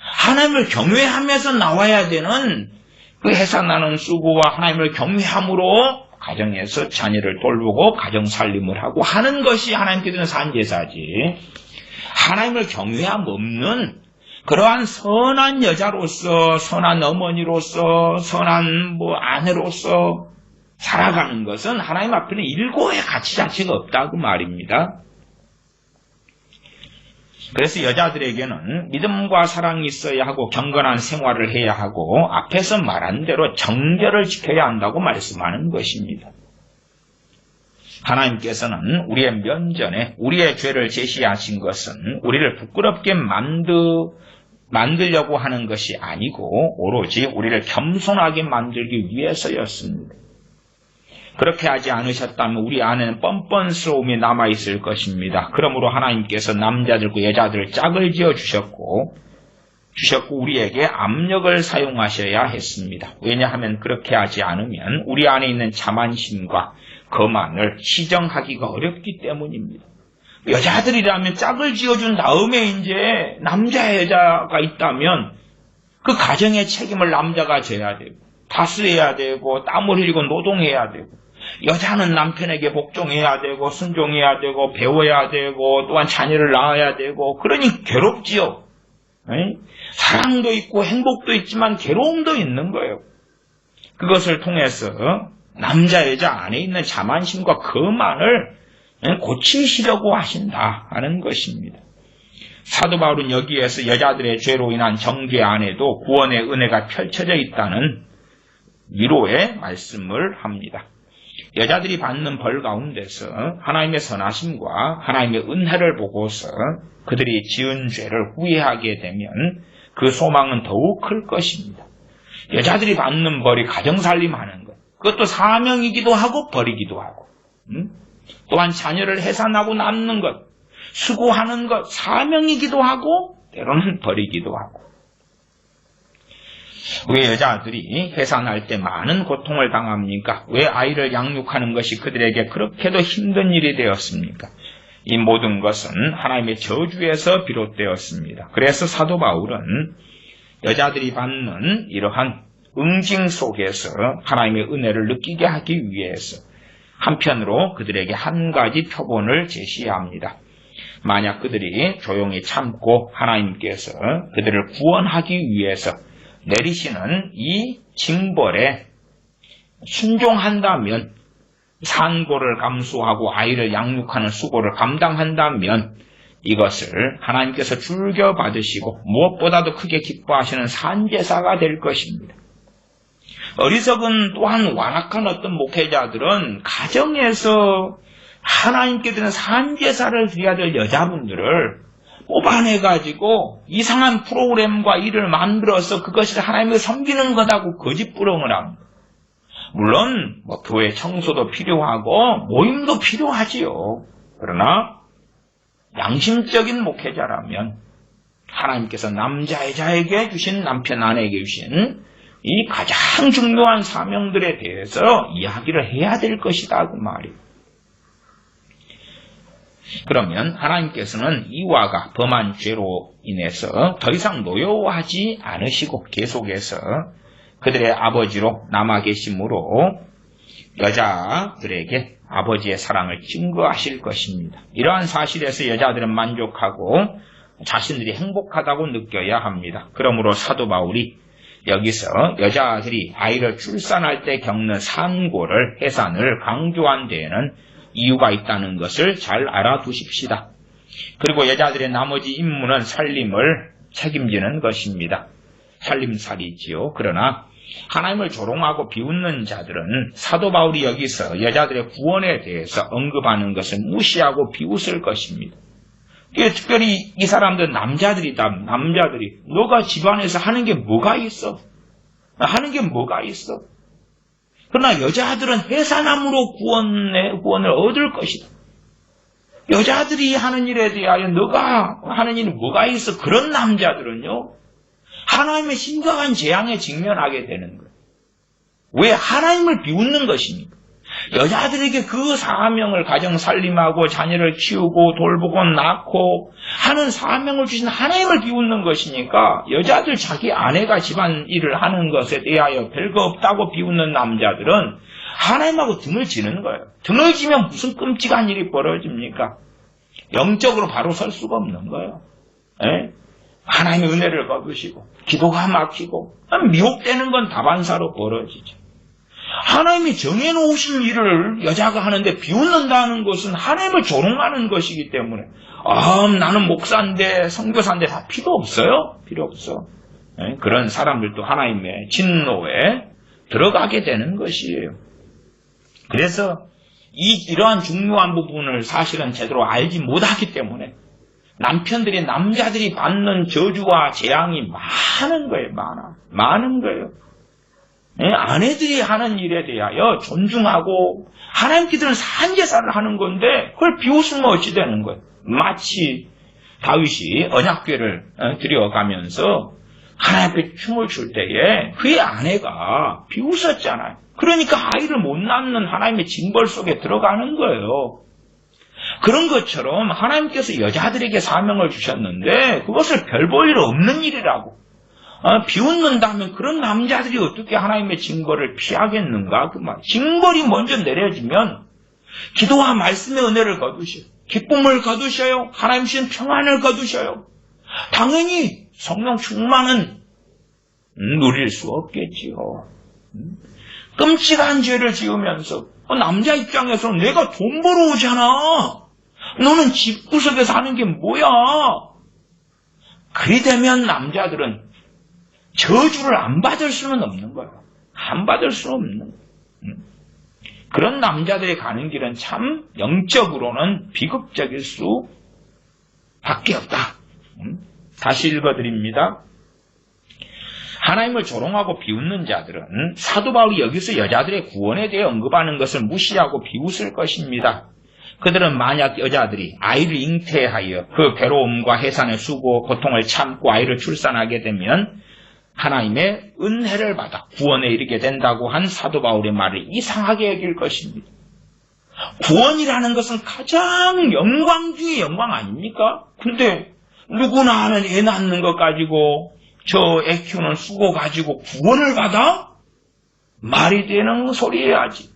하나님을 경외하면서 나와야 되는 그 해산하는 수고와 하나님을 경외함으로 가정에서 자녀를 돌보고 가정 살림을 하고 하는 것이 하나님께 드리는 산제사지. 하나님을 경외함 없는 그러한 선한 여자로서 선한 어머니로서 선한 아내로서 살아가는 것은 하나님 앞에는 일고의 가치 자체가 없다고 말입니다. 그래서 여자들에게는 믿음과 사랑이 있어야 하고 경건한 생활을 해야 하고 앞에서 말한 대로 정결을 지켜야 한다고 말씀하는 것입니다. 하나님께서는 우리의 면전에 우리의 죄를 제시하신 것은 우리를 부끄럽게 만들려고 하는 것이 아니고 오로지 우리를 겸손하게 만들기 위해서였습니다. 그렇게 하지 않으셨다면 우리 안에는 뻔뻔스러움이 남아있을 것입니다. 그러므로 하나님께서 남자들과 여자들을 짝을 지어 주셨고 우리에게 압력을 사용하셔야 했습니다. 왜냐하면 그렇게 하지 않으면 우리 안에 있는 자만심과 거만을 시정하기가 어렵기 때문입니다. 여자들이라면 짝을 지어준 다음에 이제 남자 여자가 있다면 그 가정의 책임을 남자가 져야 되고 다스려야 되고 땀을 흘리고 노동해야 되고 여자는 남편에게 복종해야 되고 순종해야 되고 배워야 되고 또한 자녀를 낳아야 되고 그러니 괴롭지요. 사랑도 있고 행복도 있지만 괴로움도 있는 거예요. 그것을 통해서 남자 여자 안에 있는 자만심과 거만을 고치시려고 하신다 하는 것입니다. 사도 바울은 여기에서 여자들의 죄로 인한 정죄 안에도 구원의 은혜가 펼쳐져 있다는 위로의 말씀을 합니다. 여자들이 받는 벌 가운데서 하나님의 선하심과 하나님의 은혜를 보고서 그들이 지은 죄를 후회하게 되면 그 소망은 더욱 클 것입니다. 여자들이 받는 벌이 가정살림하는 것, 그것도 사명이기도 하고 벌이기도 하고 또한 자녀를 해산하고 낳는 것, 수고하는 것, 사명이기도 하고 때로는 벌이기도 하고 왜 여자들이 해산할 때 많은 고통을 당합니까? 왜 아이를 양육하는 것이 그들에게 그렇게도 힘든 일이 되었습니까? 이 모든 것은 하나님의 저주에서 비롯되었습니다. 그래서 사도 바울은 여자들이 받는 이러한 응징 속에서 하나님의 은혜를 느끼게 하기 위해서 한편으로 그들에게 한 가지 표본을 제시합니다. 만약 그들이 조용히 참고 하나님께서 그들을 구원하기 위해서 내리시는 이 징벌에 순종한다면 산고를 감수하고 아이를 양육하는 수고를 감당한다면 이것을 하나님께서 즐겨 받으시고 무엇보다도 크게 기뻐하시는 산제사가 될 것입니다. 어리석은 또한 완악한 어떤 목회자들은 가정에서 하나님께 드리는 산제사를 드려야 될 여자분들을 뽑아내가지고 이상한 프로그램과 일을 만들어서 그것이 하나님을 섬기는 거다고 거짓부렁을 합니다. 물론 교회 청소도 필요하고 모임도 필요하지요. 그러나 양심적인 목회자라면 하나님께서 남자 여자에게 주신 남편 아내에게 주신 이 가장 중요한 사명들에 대해서 이야기를 해야 될 것이다 그 말이에요. 그러면 하나님께서는 이와가 범한 죄로 인해서 더 이상 노여워하지 않으시고 계속해서 그들의 아버지로 남아 계심으로 여자들에게 아버지의 사랑을 증거하실 것입니다. 이러한 사실에서 여자들은 만족하고 자신들이 행복하다고 느껴야 합니다. 그러므로 사도 바울이 여기서 여자들이 아이를 출산할 때 겪는 산고를 해산을 강조한 데에는 이유가 있다는 것을 잘 알아두십시다. 그리고 여자들의 나머지 임무는 살림을 책임지는 것입니다. 살림살이지요. 그러나 하나님을 조롱하고 비웃는 자들은 사도 바울이 여기서 여자들의 구원에 대해서 언급하는 것을 무시하고 비웃을 것입니다. 특별히 이 사람들 남자들이다. 남자들이 너가 집안에서 하는 게 뭐가 있어? 하는 게 뭐가 있어? 그러나 여자들은 해산함으로 구원을 얻을 것이다. 여자들이 하는 일에 대하여 너가 하는 일이 뭐가 있어? 그런 남자들은요, 하나님의 심각한 재앙에 직면하게 되는 거예요. 왜? 하나님을 비웃는 것입니까? 여자들에게 그 사명을 가정 살림하고 자녀를 키우고 돌보고 낳고 하는 사명을 주신 하나님을 비웃는 것이니까 여자들 자기 아내가 집안 일을 하는 것에 대하여 별거 없다고 비웃는 남자들은 하나님하고 등을 지는 거예요. 등을 지면 무슨 끔찍한 일이 벌어집니까? 영적으로 바로 설 수가 없는 거예요. 에? 하나님의 은혜를 거두시고 기도가 막히고 미혹되는 건 다반사로 벌어지죠. 하나님이 정해놓으신 일을 여자가 하는데 비웃는다는 것은 하나님을 조롱하는 것이기 때문에 나는 목사인데 선교사인데 다 필요 없어요. 필요 없어. 네? 그런 사람들도 하나님의 진노에 들어가게 되는 것이에요. 그래서 이러한 중요한 부분을 사실은 제대로 알지 못하기 때문에 남자들이 받는 저주와 재앙이 많은 거예요. 많은 거예요. 아내들이 하는 일에 대하여 존중하고 하나님께서는 산제사를 하는 건데 그걸 비웃으면 어찌 되는 거예요? 마치 다윗이 언약궤를 들여가면서 하나님 앞에 춤을 출 때에 그의 아내가 비웃었잖아요. 그러니까 아이를 못 낳는 하나님의 징벌 속에 들어가는 거예요. 그런 것처럼 하나님께서 여자들에게 사명을 주셨는데 그것을 별 볼 일 없는 일이라고 비웃는다면 그런 남자들이 어떻게 하나님의 징벌을 피하겠는가? 그 말. 징벌이 먼저 내려지면 기도와 말씀의 은혜를 거두셔요. 기쁨을 거두셔요. 하나님 주신 평안을 거두셔요. 당연히 성령 충만은 누릴 수 없겠지요. 끔찍한 죄를 지으면서 남자 입장에서는 내가 돈 벌어 오잖아. 너는 집구석에 사는 게 뭐야? 그리 되면 남자들은 저주를 안 받을 수는 없는 거예요. 안 받을 수는 없는 거예요. 그런 남자들이 가는 길은 참 영적으로는 비극적일 수밖에 없다. 다시 읽어드립니다. 하나님을 조롱하고 비웃는 자들은 사도 바울이 여기서 여자들의 구원에 대해 언급하는 것을 무시하고 비웃을 것입니다. 그들은 만약 여자들이 아이를 잉태하여 그 괴로움과 해산의 수고, 고통을 참고 아이를 출산하게 되면 하나님의 은혜를 받아 구원에 이르게 된다고 한 사도 바울의 말을 이상하게 여길 것입니다. 구원이라는 것은 가장 영광 중에 영광 아닙니까? 근데 누구나 하는 애 낳는 것 가지고 저 애 키우는 수고 가지고 구원을 받아? 말이 되는 소리 해야지.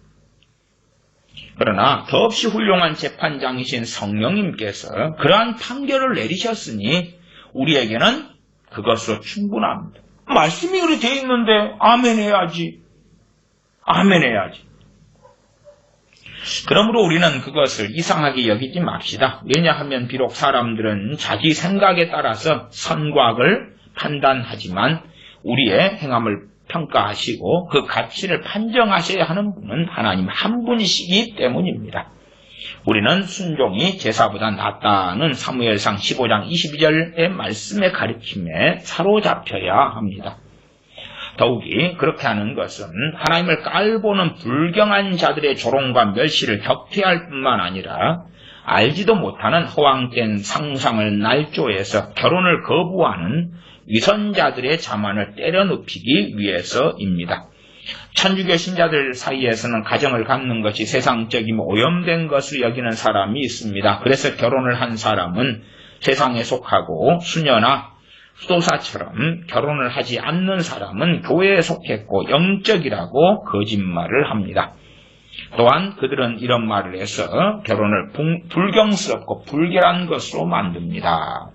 그러나 더없이 훌륭한 재판장이신 성령님께서 그러한 판결을 내리셨으니 우리에게는 그것으로 충분합니다. 말씀이 그렇게 되어 있는데 아멘 해야지. 아멘 해야지. 그러므로 우리는 그것을 이상하게 여기지 맙시다. 왜냐하면 비록 사람들은 자기 생각에 따라서 선과 악을 판단하지만 우리의 행함을 평가하시고 그 가치를 판정하셔야 하는 분은 하나님 한 분이시기 때문입니다. 우리는 순종이 제사보다 낫다는 사무엘상 15장 22절의 말씀의 가르침에 사로잡혀야 합니다. 더욱이 그렇게 하는 것은 하나님을 깔보는 불경한 자들의 조롱과 멸시를 격퇴할 뿐만 아니라 알지도 못하는 허황된 상상을 날조해서 결혼을 거부하는 위선자들의 자만을 때려눕히기 위해서입니다. 천주교 신자들 사이에서는 가정을 갖는 것이 세상적이며 오염된 것을 여기는 사람이 있습니다. 그래서 결혼을 한 사람은 세상에 속하고 수녀나 수도사처럼 결혼을 하지 않는 사람은 교회에 속했고 영적이라고 거짓말을 합니다. 또한 그들은 이런 말을 해서 결혼을 불경스럽고 불결한 것으로 만듭니다.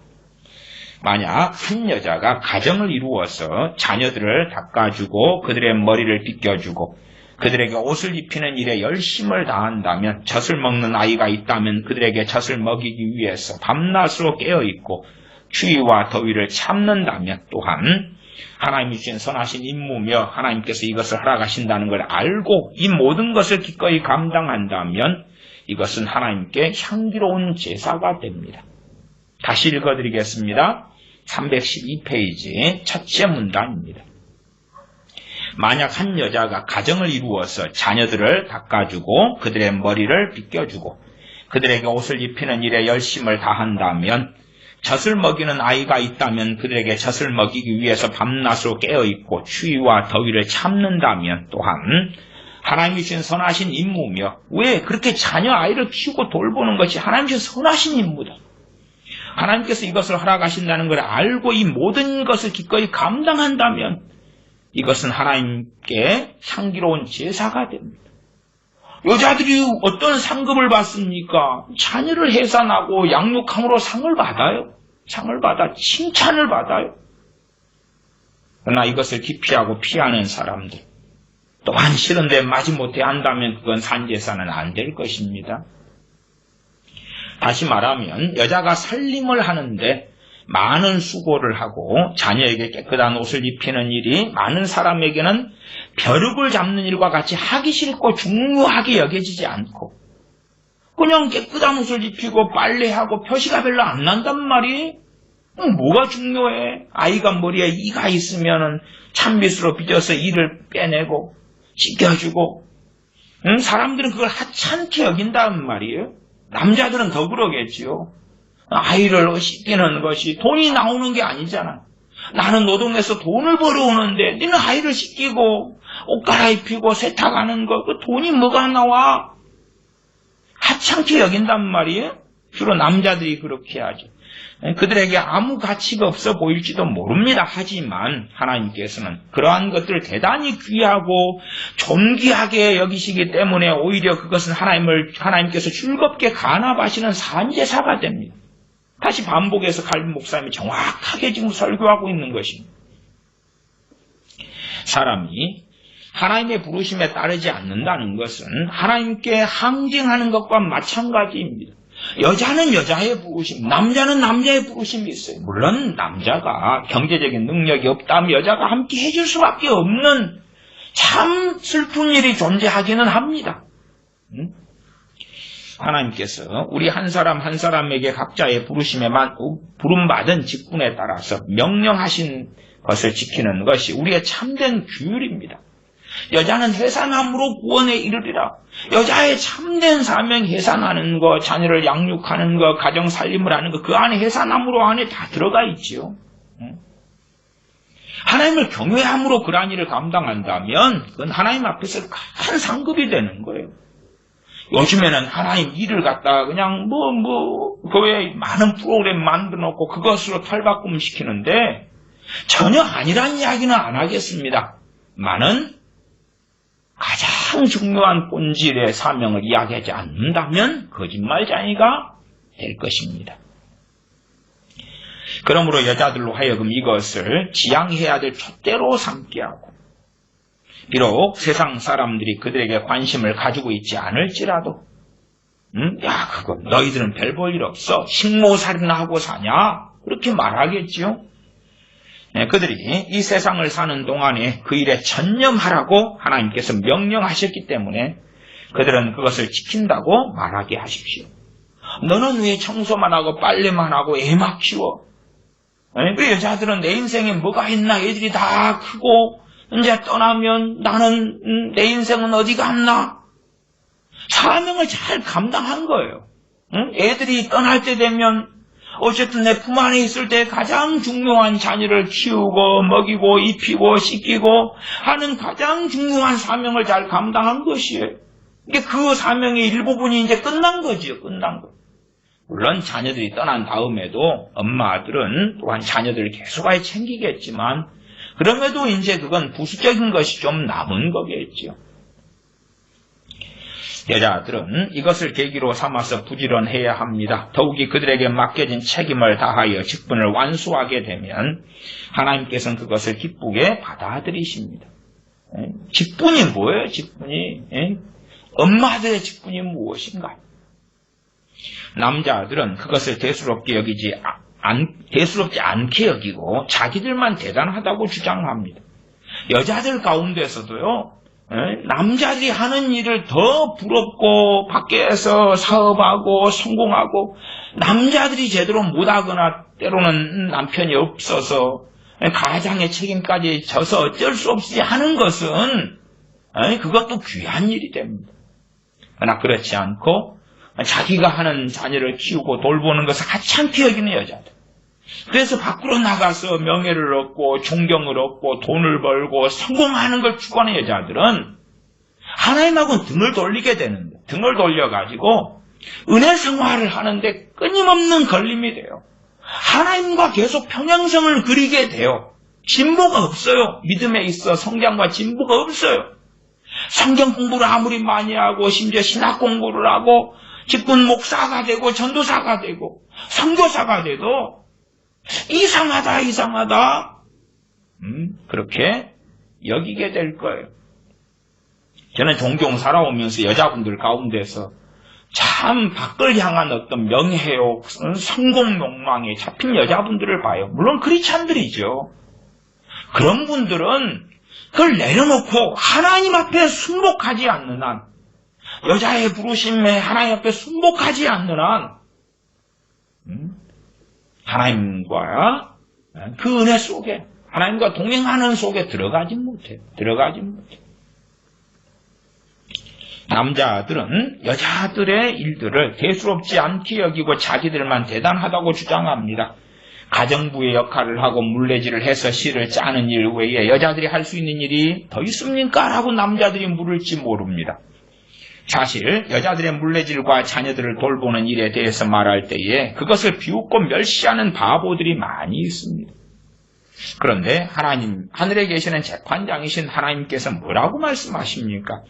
만약 한 여자가 가정을 이루어서 자녀들을 닦아주고 그들의 머리를 빗겨주고 그들에게 옷을 입히는 일에 열심을 다한다면, 젖을 먹는 아이가 있다면 그들에게 젖을 먹이기 위해서 밤낮으로 깨어있고 추위와 더위를 참는다면, 또한 하나님이 주신 선하신 임무며 하나님께서 이것을 허락하신다는 걸 알고 이 모든 것을 기꺼이 감당한다면 이것은 하나님께 향기로운 제사가 됩니다. 다시 읽어드리겠습니다. 312페이지 첫째 문단입니다. 만약 한 여자가 가정을 이루어서 자녀들을 닦아주고 그들의 머리를 빗겨주고 그들에게 옷을 입히는 일에 열심을 다한다면, 젖을 먹이는 아이가 있다면 그들에게 젖을 먹이기 위해서 밤낮으로 깨어있고 추위와 더위를 참는다면, 또한 하나님이 주신 선하신 임무며, 왜 그렇게 자녀 아이를 키우고 돌보는 것이 하나님이 주신 선하신 임무다. 하나님께서 이것을 허락하신다는 걸 알고 이 모든 것을 기꺼이 감당한다면 이것은 하나님께 향기로운 제사가 됩니다. 여자들이 어떤 상급을 받습니까? 자녀를 해산하고 양육함으로 상을 받아요. 상을 받아 칭찬을 받아요. 그러나 이것을 기피하고 피하는 사람들, 또한 싫은데 마지못해 한다면 그건 산제사는 안 될 것입니다. 다시 말하면 여자가 살림을 하는데 많은 수고를 하고 자녀에게 깨끗한 옷을 입히는 일이 많은 사람에게는 벼룩을 잡는 일과 같이 하기 싫고 중요하게 여겨지지 않고 그냥 깨끗한 옷을 입히고 빨래하고 표시가 별로 안 난단 말이? 뭐가 중요해? 아이가 머리에 이가 있으면 찬빗으로 빚어서 이를 빼내고 씻겨주고, 사람들은 그걸 하찮게 여긴단 말이에요. 남자들은 더 그러겠지요. 아이를 씻기는 것이 돈이 나오는 게 아니잖아. 나는 노동해서 돈을 벌어오는데 너는 아이를 씻기고 옷 갈아입히고 세탁하는 거, 그 돈이 뭐가 나와? 하찮게 여긴단 말이에요. 주로 남자들이 그렇게 하죠. 그들에게 아무 가치가 없어 보일지도 모릅니다. 하지만 하나님께서는 그러한 것들을 대단히 귀하고 존귀하게 여기시기 때문에 오히려 그것은 하나님께서 즐겁게 간합하시는 산제사가 됩니다. 다시 반복해서 갈빈 목사님이 정확하게 지금 설교하고 있는 것입니다. 사람이 하나님의 부르심에 따르지 않는다는 것은 하나님께 항쟁하는 것과 마찬가지입니다. 여자는 여자의 부르심, 남자는 남자의 부르심이 있어요. 물론 남자가 경제적인 능력이 없다면 여자가 함께 해줄 수밖에 없는 참 슬픈 일이 존재하기는 합니다. 하나님께서 우리 한 사람 한 사람에게 각자의 부르심에만 부름받은 직분에 따라서 명령하신 것을 지키는 것이 우리의 참된 규율입니다. 여자는 해산함으로 구원에 이르리라. 여자의 참된 사명, 해산하는 것, 자녀를 양육하는 것, 가정 살림을 하는 것, 그 안에 해산함으로 안에 다 들어가 있지요. 하나님을 경외함으로 그러한 일을 감당한다면 그건 하나님 앞에서 큰 상급이 되는 거예요. 요즘에는 하나님 일을 갖다가 그냥 교회에 많은 프로그램 만들어 놓고 그것으로 탈바꿈 시키는데 전혀 아니란 이야기는 안 하겠습니다. 많은 가장 중요한 본질의 사명을 이야기하지 않는다면 거짓말쟁이가 될 것입니다. 그러므로 여자들로 하여금 이것을 지향해야 될 촛대로 삼게 하고, 비록 세상 사람들이 그들에게 관심을 가지고 있지 않을지라도 야, 그거 너희들은 별 볼 일 없어. 식모살이나 하고 사냐? 그렇게 말하겠지요. 네, 그들이 이 세상을 사는 동안에 그 일에 전념하라고 하나님께서 명령하셨기 때문에 그들은 그것을 지킨다고 말하게 하십시오. 너는 왜 청소만 하고 빨래만 하고 애만 키워? 그 여자들은 내 인생에 뭐가 있나? 애들이 다 크고 이제 떠나면 나는 내 인생은 어디 갔나? 사명을 잘 감당한 거예요. 애들이 떠날 때 되면 어쨌든 내 품 안에 있을 때 가장 중요한 자녀를 키우고 먹이고 입히고 씻기고 하는 가장 중요한 사명을 잘 감당한 것이에요. 그 사명의 일부분이 이제 끝난 거지요. 끝난 거. 물론 자녀들이 떠난 다음에도 엄마들은 또한 자녀들을 계속하여 챙기겠지만 그럼에도 이제 그건 부수적인 것이 좀 남은 거겠죠. 여자들은 이것을 계기로 삼아서 부지런해야 합니다. 더욱이 그들에게 맡겨진 책임을 다하여 직분을 완수하게 되면 하나님께서는 그것을 기쁘게 받아들이십니다. 직분이 뭐예요? 직분이 엄마들의 직분이 무엇인가? 남자들은 그것을 대수롭지 않게 여기고 자기들만 대단하다고 주장합니다. 여자들 가운데서도요, 남자들이 하는 일을 더 부럽고 밖에서 사업하고 성공하고 남자들이 제대로 못하거나 때로는 남편이 없어서 가장의 책임까지 져서 어쩔 수 없이 하는 것은 그것도 귀한 일이 됩니다. 그러나 그렇지 않고 자기가 하는 자녀를 키우고 돌보는 것을 하찮게 여기는 여자들. 그래서 밖으로 나가서 명예를 얻고 존경을 얻고 돈을 벌고 성공하는 걸 추구하는 여자들은 하나님하고는 등을 돌리게 되는데, 등을 돌려가지고 은혜 생활을 하는데 끊임없는 걸림이 돼요. 하나님과 계속 평행성을 그리게 돼요. 진보가 없어요. 믿음에 있어 성장과 진보가 없어요. 성경 공부를 아무리 많이 하고 심지어 신학 공부를 하고 직분 목사가 되고 전도사가 되고 선교사가 돼도 이상하다 그렇게 여기게 될 거예요. 저는 종종 살아오면서 여자분들 가운데서 참 밖을 향한 어떤 명예욕, 성공 욕망에 잡힌 여자분들을 봐요. 물론 크리스찬들이죠. 그런 분들은 그걸 내려놓고 하나님 앞에 순복하지 않는 한, 여자의 부르심에 하나님 앞에 순복하지 않는 한 하나님과 그 은혜 속에, 하나님과 동행하는 속에 들어가지 못해요. 남자들은 여자들의 일들을 대수롭지 않게 여기고 자기들만 대단하다고 주장합니다. 가정부의 역할을 하고 물레질을 해서 실을 짜는 일 외에 여자들이 할 수 있는 일이 더 있습니까? 라고 남자들이 물을지 모릅니다. 사실 여자들의 물레질과 자녀들을 돌보는 일에 대해서 말할 때에 그것을 비웃고 멸시하는 바보들이 많이 있습니다. 그런데 하나님, 하늘에 계시는 재판장이신 하나님께서 뭐라고 말씀하십니까?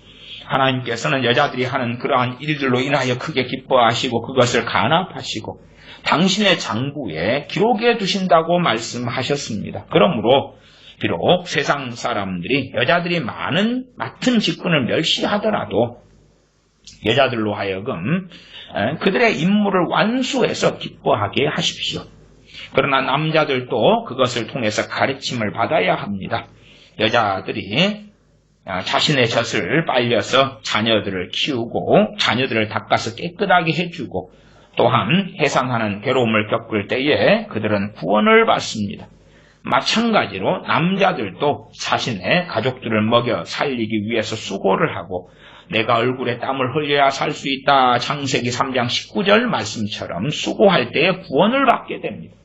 하나님께서는 여자들이 하는 그러한 일들로 인하여 크게 기뻐하시고 그것을 간합하시고 당신의 장부에 기록해 두신다고 말씀하셨습니다. 그러므로 비록 세상 사람들이 여자들이 맡은 직분을 멸시하더라도 여자들로 하여금 그들의 임무를 완수해서 기뻐하게 하십시오. 그러나 남자들도 그것을 통해서 가르침을 받아야 합니다. 여자들이 자신의 젖을 빨려서 자녀들을 키우고 자녀들을 닦아서 깨끗하게 해주고 또한 해산하는 괴로움을 겪을 때에 그들은 구원을 받습니다. 마찬가지로 남자들도 자신의 가족들을 먹여 살리기 위해서 수고를 하고 내가 얼굴에 땀을 흘려야 살 수 있다. 창세기 3장 19절 말씀처럼 수고할 때에 구원을 받게 됩니다.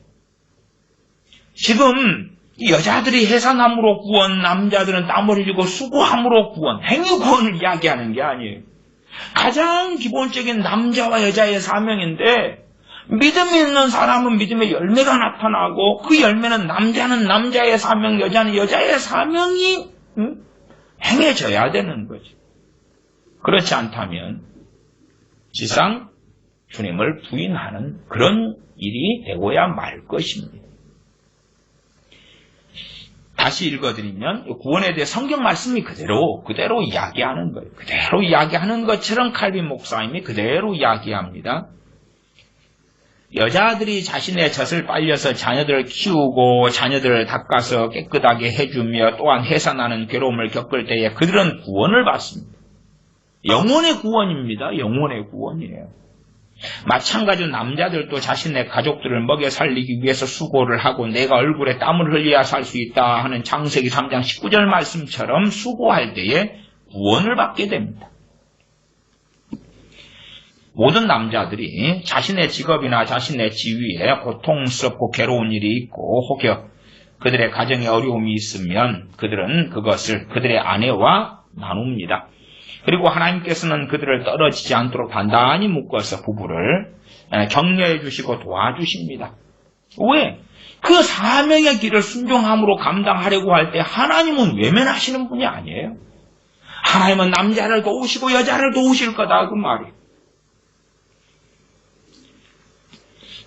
지금 이 여자들이 해산함으로 구원, 남자들은 땀을 흘리고 수고함으로 구원, 행위 구원을 이야기하는 게 아니에요. 가장 기본적인 남자와 여자의 사명인데 믿음이 있는 사람은 믿음의 열매가 나타나고 그 열매는 남자는 남자의 사명, 여자는 여자의 사명이 행해져야 되는 거죠. 그렇지 않다면 지상 주님을 부인하는 그런 일이 되고야 말 것입니다. 다시 읽어드리면 구원에 대해 성경 말씀이 그대로 이야기하는 거예요. 그대로 이야기하는 것처럼 칼빈 목사님이 그대로 이야기합니다. 여자들이 자신의 젖을 빨려서 자녀들을 키우고 자녀들을 닦아서 깨끗하게 해주며 또한 해산하는 괴로움을 겪을 때에 그들은 구원을 받습니다. 영혼의 구원입니다. 영혼의 구원이에요. 마찬가지로 남자들도 자신의 가족들을 먹여 살리기 위해서 수고를 하고 내가 얼굴에 땀을 흘려야 살 수 있다 하는 창세기 3장 19절 말씀처럼 수고할 때에 구원을 받게 됩니다. 모든 남자들이 자신의 직업이나 자신의 지위에 고통스럽고 괴로운 일이 있고 혹여 그들의 가정에 어려움이 있으면 그들은 그것을 그들의 아내와 나눕니다. 그리고 하나님께서는 그들을 떨어지지 않도록 단단히 묶어서 부부를 격려해 주시고 도와주십니다. 왜? 그 사명의 길을 순종함으로 감당하려고 할 때 하나님은 외면하시는 분이 아니에요. 하나님은 남자를 도우시고 여자를 도우실 거다 그 말이에요.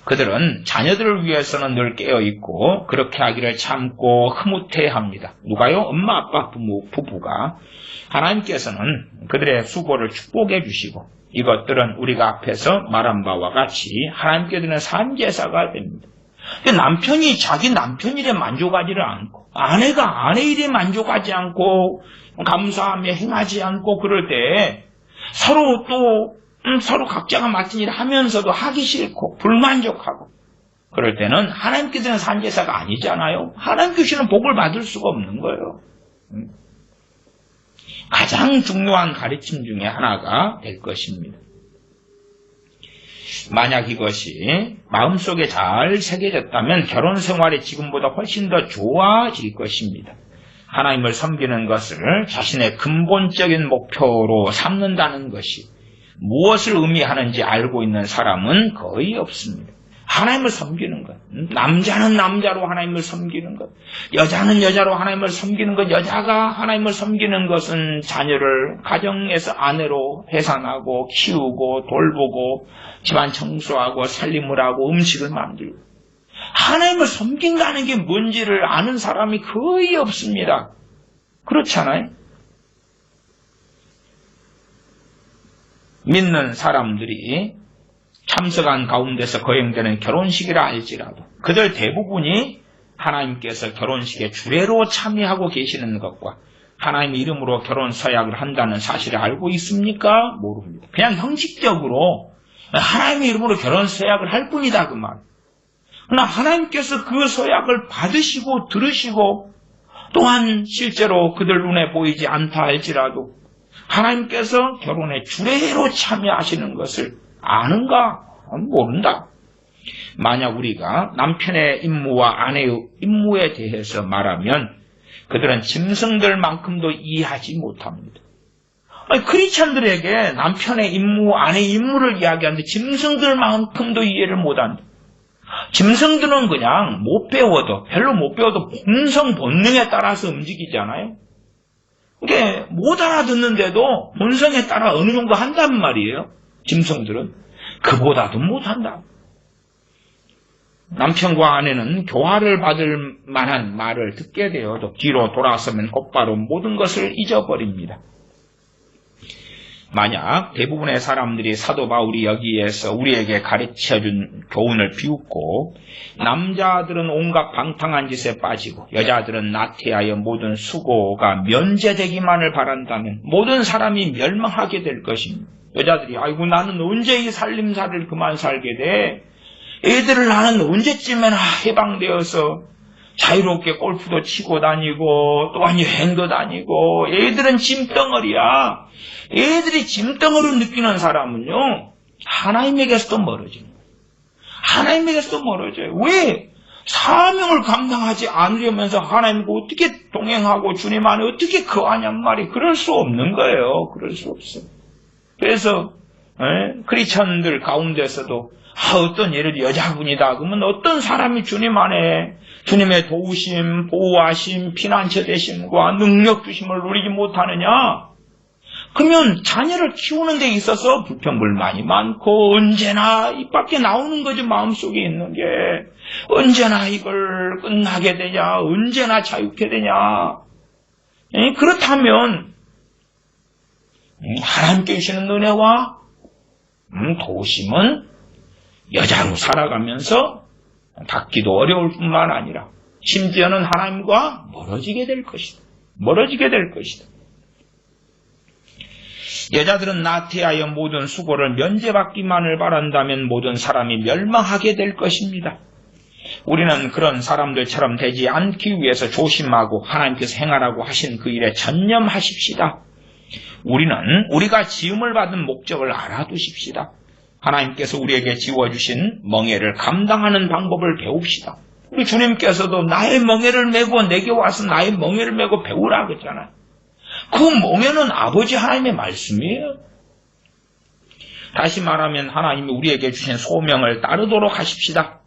그들은 자녀들을 위해서는 늘 깨어있고 그렇게 하기를 참고 흐뭇해합니다. 누가요? 엄마, 아빠, 부부가. 하나님께서는 그들의 수고를 축복해 주시고 이것들은 우리가 앞에서 말한 바와 같이 하나님께 드리는 산제사가 됩니다. 남편이 자기 남편 일에 만족하지를 않고 아내가 아내 일에 만족하지 않고 감사하며 행하지 않고 그럴 때 서로 각자가 맡은 일을 하면서도 하기 싫고 불만족하고 그럴 때는 하나님께 드리는 산제사가 아니잖아요. 하나님 주시는 복을 받을 수가 없는 거예요. 가장 중요한 가르침 중에 하나가 될 것입니다. 만약 이것이 마음속에 잘 새겨졌다면 결혼 생활이 지금보다 훨씬 더 좋아질 것입니다. 하나님을 섬기는 것을 자신의 근본적인 목표로 삼는다는 것이 무엇을 의미하는지 알고 있는 사람은 거의 없습니다. 하나님을 섬기는 것, 남자는 남자로 하나님을 섬기는 것, 여자는 여자로 하나님을 섬기는 것, 여자가 하나님을 섬기는 것은 자녀를 가정에서 아내로 해산하고 키우고 돌보고 집안 청소하고 살림을 하고 음식을 만들고 하나님을 섬긴다는 게 뭔지를 아는 사람이 거의 없습니다. 그렇잖아요? 믿는 사람들이 참석한 가운데서 거행되는 결혼식이라 할지라도 그들 대부분이 하나님께서 결혼식에 주례로 참여하고 계시는 것과 하나님의 이름으로 결혼 서약을 한다는 사실을 알고 있습니까? 모릅니다. 그냥 형식적으로 하나님의 이름으로 결혼 서약을 할 뿐이다 그 말. 그러나 하나님께서 그 서약을 받으시고 들으시고 또한 실제로 그들 눈에 보이지 않다 할지라도 하나님께서 결혼에 주례로 참여하시는 것을 아는가? 모른다. 만약 우리가 남편의 임무와 아내의 임무에 대해서 말하면 그들은 짐승들만큼도 이해하지 못합니다. 크리스천들에게 남편의 임무, 아내의 임무를 이야기하는데 짐승들만큼도 이해를 못한다. 짐승들은 그냥 별로 못 배워도 본성 본능에 따라서 움직이잖아요. 이게 못 알아듣는데도 본성에 따라 어느 정도 한단 말이에요. 짐승들은 그보다도 못한다. 남편과 아내는 교화를 받을 만한 말을 듣게 되어도 뒤로 돌아서면 곧바로 모든 것을 잊어버립니다. 만약 대부분의 사람들이 사도 바울이 여기에서 우리에게 가르쳐준 교훈을 비웃고 남자들은 온갖 방탕한 짓에 빠지고 여자들은 나태하여 모든 수고가 면제되기만을 바란다면 모든 사람이 멸망하게 될 것입니다. 여자들이 아이고 나는 언제 이 살림살이를 그만 살게 돼? 애들을 나는 언제쯤에나 해방되어서 자유롭게 골프도 치고 다니고 또한 여행도 다니고 애들은 짐덩어리야. 애들이 짐덩어리로 느끼는 사람은요 하나님에게서도 멀어지는 거예요. 하나님에게서도 멀어져요. 왜? 사명을 감당하지 않으려면서 하나님과 어떻게 동행하고 주님 안에 어떻게 거하냔 말이에요. 그럴 수 없는 거예요. 그럴 수 없어요. 그래서 크리스천들 가운데서도 어떤 예를 들어 여자분이다 그러면 어떤 사람이 주님 안에 주님의 도우심, 보호하심, 피난처 되심과 능력 주심을 누리지 못하느냐? 그러면 자녀를 키우는 데 있어서 불평불만이 많고 언제나 입 밖에 나오는 거지 마음속에 있는 게 언제나 이걸 끝나게 되냐? 언제나 자유케 되냐? 그렇다면 하나님께 주시는 은혜와 도우심은 여자로 살아가면서 받기도 어려울 뿐만 아니라 심지어는 하나님과 멀어지게 될 것이다. 멀어지게 될 것이다. 여자들은 나태하여 모든 수고를 면제받기만을 바란다면 모든 사람이 멸망하게 될 것입니다. 우리는 그런 사람들처럼 되지 않기 위해서 조심하고 하나님께서 행하라고 하신 그 일에 전념하십시다. 우리는 우리가 지음을 받은 목적을 알아두십시다. 하나님께서 우리에게 지워주신 멍에를 감당하는 방법을 배웁시다. 우리 주님께서도 나의 멍에를 메고 내게 와서 나의 멍에를 메고 배우라 그랬잖아요. 그 멍에는 아버지 하나님의 말씀이에요. 다시 말하면 하나님이 우리에게 주신 소명을 따르도록 하십시다.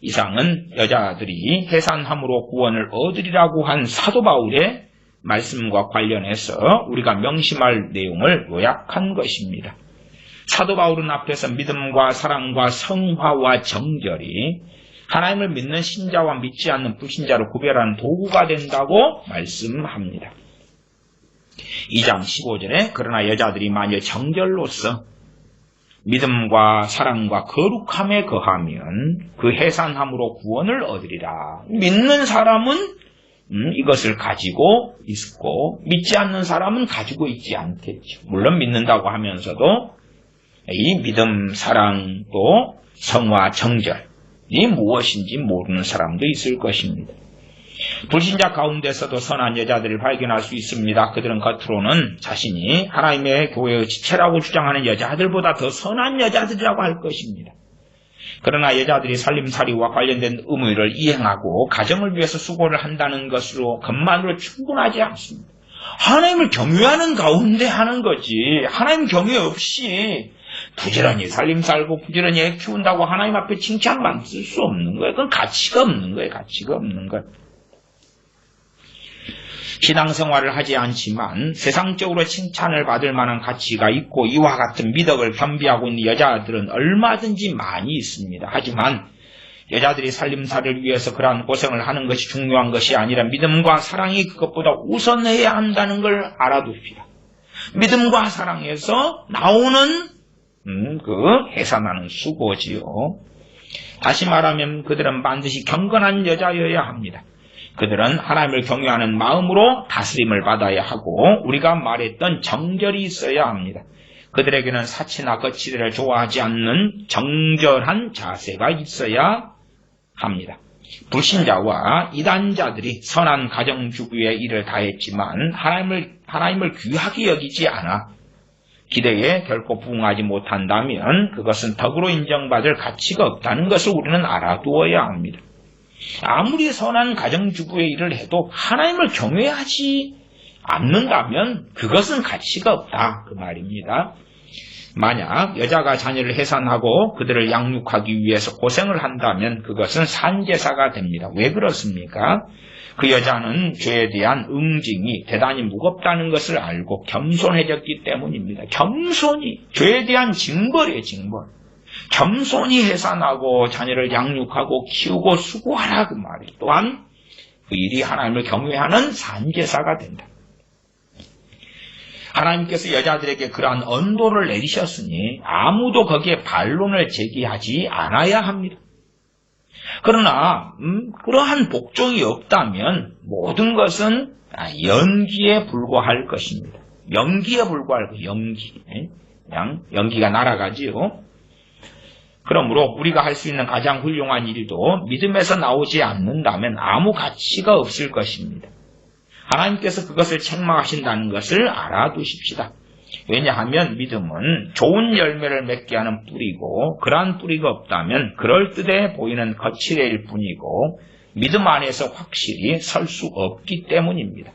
이상은 여자들이 해산함으로 구원을 얻으리라고 한 사도 바울의 말씀과 관련해서 우리가 명심할 내용을 요약한 것입니다. 사도 바울은 앞에서 믿음과 사랑과 성화와 정절이 하나님을 믿는 신자와 믿지 않는 불신자를 구별하는 도구가 된다고 말씀합니다. 2장 15절에 그러나 여자들이 만일 정절로서 믿음과 사랑과 거룩함에 거하면 그 해산함으로 구원을 얻으리라. 믿는 사람은 이것을 가지고 있고 믿지 않는 사람은 가지고 있지 않겠죠. 물론 믿는다고 하면서도 이 믿음, 사랑, 또 성화, 정절이 무엇인지 모르는 사람도 있을 것입니다. 불신자 가운데서도 선한 여자들을 발견할 수 있습니다. 그들은 겉으로는 자신이 하나님의 교회의 지체라고 주장하는 여자들보다 더 선한 여자들이라고 할 것입니다. 그러나 여자들이 살림살이와 관련된 의무를 이행하고 가정을 위해서 수고를 한다는 것만으로 충분하지 않습니다. 하나님을 경외하는 가운데 하는 거지. 하나님 경외 없이 부지런히 살림 살고 부지런히 애 키운다고 하나님 앞에 칭찬만 쓸 수 없는 거예요. 그건 가치가 없는 거예요. 가치가 없는 것. 신앙생활을 하지 않지만 세상적으로 칭찬을 받을 만한 가치가 있고 이와 같은 미덕을 겸비하고 있는 여자들은 얼마든지 많이 있습니다. 하지만 여자들이 살림살이를 위해서 그러한 고생을 하는 것이 중요한 것이 아니라 믿음과 사랑이 그것보다 우선해야 한다는 걸 알아둡시다. 믿음과 사랑에서 나오는 그 해산하는 수고지요. 다시 말하면 그들은 반드시 경건한 여자여야 합니다. 그들은 하나님을 경외하는 마음으로 다스림을 받아야 하고 우리가 말했던 정절이 있어야 합니다. 그들에게는 사치나 거치대를 좋아하지 않는 정절한 자세가 있어야 합니다. 불신자와 이단자들이 선한 가정주부의 일을 다했지만 하나님을 귀하게 여기지 않아 기대에 결코 부응하지 못한다면 그것은 덕으로 인정받을 가치가 없다는 것을 우리는 알아두어야 합니다. 아무리 선한 가정주부의 일을 해도 하나님을 경외하지 않는다면 그것은 가치가 없다 그 말입니다. 만약 여자가 자녀를 해산하고 그들을 양육하기 위해서 고생을 한다면 그것은 산제사가 됩니다. 왜 그렇습니까? 그 여자는 죄에 대한 응징이 대단히 무겁다는 것을 알고 겸손해졌기 때문입니다. 겸손이 죄에 대한 징벌이에요. 징벌. 겸손히 해산하고 자녀를 양육하고 키우고 수고하라 그 말이에요. 또한 그 일이 하나님을 경외하는 산제사가 된다. 하나님께서 여자들에게 그러한 언도를 내리셨으니 아무도 거기에 반론을 제기하지 않아야 합니다. 그러나 그러한 복종이 없다면 모든 것은 연기에 불과할 것입니다. 연기에 불과할 것, 연기. 그냥 연기가 날아가지요. 그러므로 우리가 할 수 있는 가장 훌륭한 일도 믿음에서 나오지 않는다면 아무 가치가 없을 것입니다. 하나님께서 그것을 책망하신다는 것을 알아두십시다. 왜냐하면 믿음은 좋은 열매를 맺게 하는 뿌리고 그러한 뿌리가 없다면 그럴듯해 보이는 거칠애일 뿐이고 믿음 안에서 확실히 설 수 없기 때문입니다.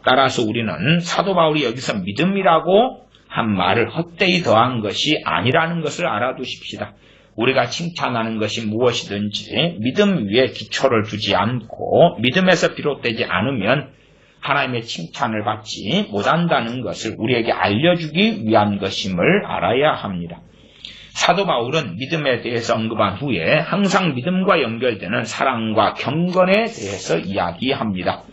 따라서 우리는 사도 바울이 여기서 믿음이라고 한 말을 헛되이 더한 것이 아니라는 것을 알아두십시다. 우리가 칭찬하는 것이 무엇이든지 믿음 위에 기초를 두지 않고 믿음에서 비롯되지 않으면 하나님의 칭찬을 받지 못한다는 것을 우리에게 알려주기 위한 것임을 알아야 합니다. 사도 바울은 믿음에 대해서 언급한 후에 항상 믿음과 연결되는 사랑과 경건에 대해서 이야기합니다.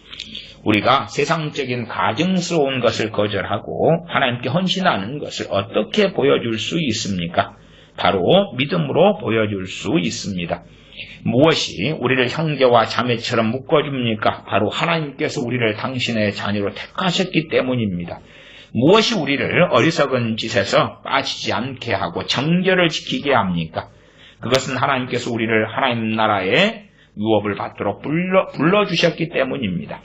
우리가 세상적인 가증스러운 것을 거절하고 하나님께 헌신하는 것을 어떻게 보여줄 수 있습니까? 바로 믿음으로 보여줄 수 있습니다. 무엇이 우리를 형제와 자매처럼 묶어줍니까? 바로 하나님께서 우리를 당신의 자녀로 택하셨기 때문입니다. 무엇이 우리를 어리석은 짓에서 빠지지 않게 하고 정결을 지키게 합니까? 그것은 하나님께서 우리를 하나님 나라의 유업을 받도록 불러주셨기 때문입니다.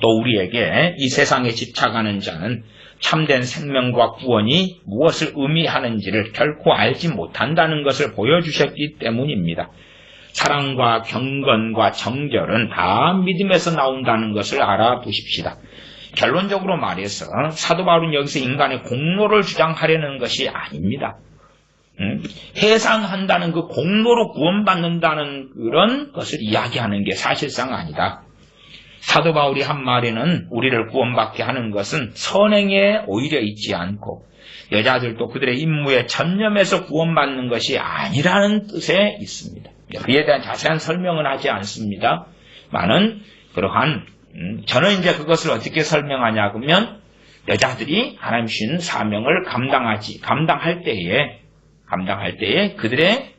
또 우리에게 이 세상에 집착하는 자는 참된 생명과 구원이 무엇을 의미하는지를 결코 알지 못한다는 것을 보여주셨기 때문입니다. 사랑과 경건과 정결은 다 믿음에서 나온다는 것을 알아두십시다. 결론적으로 말해서 사도 바울은 여기서 인간의 공로를 주장하려는 것이 아닙니다. 해상한다는 그 공로로 구원받는다는 그런 것을 이야기하는 게 사실상 아니다. 사도 바울이 한 말에는 우리를 구원받게 하는 것은 선행에 오히려 있지 않고 여자들도 그들의 임무에 전념해서 구원받는 것이 아니라는 뜻에 있습니다. 그에 대한 자세한 설명은 하지 않습니다. 많은 그러한 저는 이제 그것을 어떻게 설명하냐 그러면 여자들이 하나님 주신 사명을 감당할 때에 그들의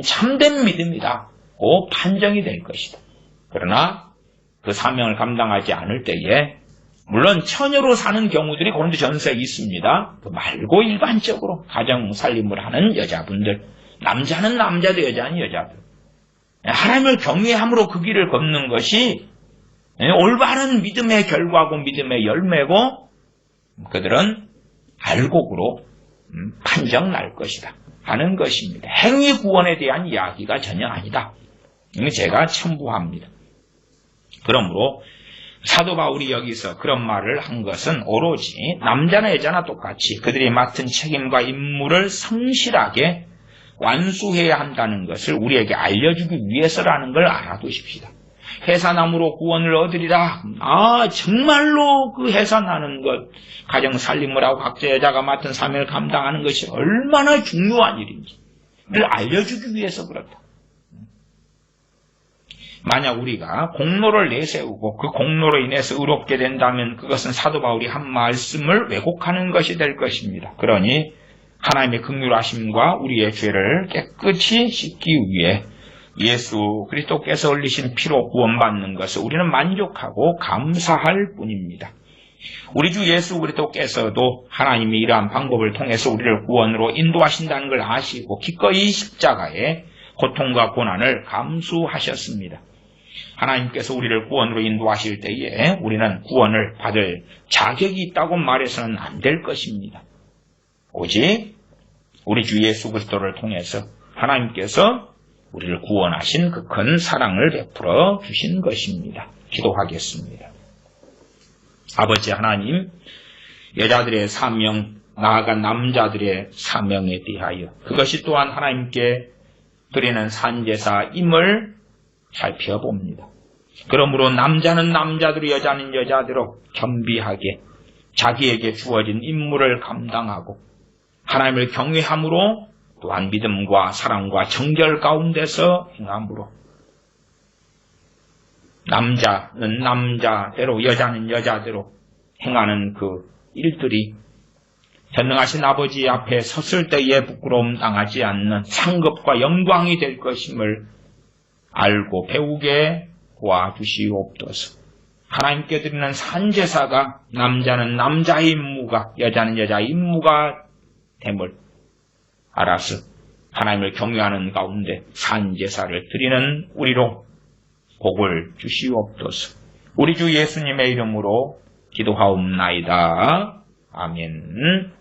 참된 믿음이라고 판정이 될 것이다. 그러나 그 사명을 감당하지 않을 때에 물론 처녀로 사는 경우들이 고린도전서에 있습니다. 그 말고 일반적으로 가정 살림을 하는 여자분들, 남자는 남자도 여자는 여자들, 하나님을 경외함으로 그 길을 걷는 것이 올바른 믿음의 결과고 믿음의 열매고 그들은 알곡으로 판정 날 것이다 하는 것입니다. 행위 구원에 대한 이야기가 전혀 아니다. 제가 첨부합니다. 그러므로 사도 바울이 여기서 그런 말을 한 것은 오로지 남자나 여자나 똑같이 그들이 맡은 책임과 임무를 성실하게 완수해야 한다는 것을 우리에게 알려주기 위해서라는 걸 알아두십시다. 해산함으로 구원을 얻으리라. 정말로 그 해산하는 것, 가정 살림을 하고 각자 여자가 맡은 사명을 감당하는 것이 얼마나 중요한 일인지를 알려주기 위해서 그렇다. 만약 우리가 공로를 내세우고 그 공로로 인해서 의롭게 된다면 그것은 사도 바울이 한 말씀을 왜곡하는 것이 될 것입니다. 그러니 하나님의 긍휼하심과 우리의 죄를 깨끗이 씻기 위해 예수 그리스도께서 흘리신 피로 구원받는 것을 우리는 만족하고 감사할 뿐입니다. 우리 주 예수 그리스도께서도 하나님이 이러한 방법을 통해서 우리를 구원으로 인도하신다는 걸 아시고 기꺼이 십자가의 고통과 고난을 감수하셨습니다. 하나님께서 우리를 구원으로 인도하실 때에 우리는 구원을 받을 자격이 있다고 말해서는 안 될 것입니다. 오직 우리 주 예수 그리스도를 통해서 하나님께서 우리를 구원하신 그 큰 사랑을 베풀어 주신 것입니다. 기도하겠습니다. 아버지 하나님, 여자들의 사명, 나아가 남자들의 사명에 대하여 그것이 또한 하나님께 드리는 산제사임을 살펴봅니다. 그러므로 남자는 남자대로 여자는 여자대로 겸비하게 자기에게 주어진 임무를 감당하고 하나님을 경외함으로 또한 믿음과 사랑과 정결 가운데서 행함으로 남자는 남자대로 여자는 여자대로 행하는 그 일들이 전능하신 아버지 앞에 섰을 때에 부끄러움 당하지 않는 상급과 영광이 될 것임을 알고 배우게 도와주시옵소서. 하나님께 드리는 산제사가 남자는 남자의 임무가 여자는 여자의 임무가 됨을 알아서 하나님을 경외하는 가운데 산제사를 드리는 우리로 복을 주시옵소서. 우리 주 예수님의 이름으로 기도하옵나이다. 아멘.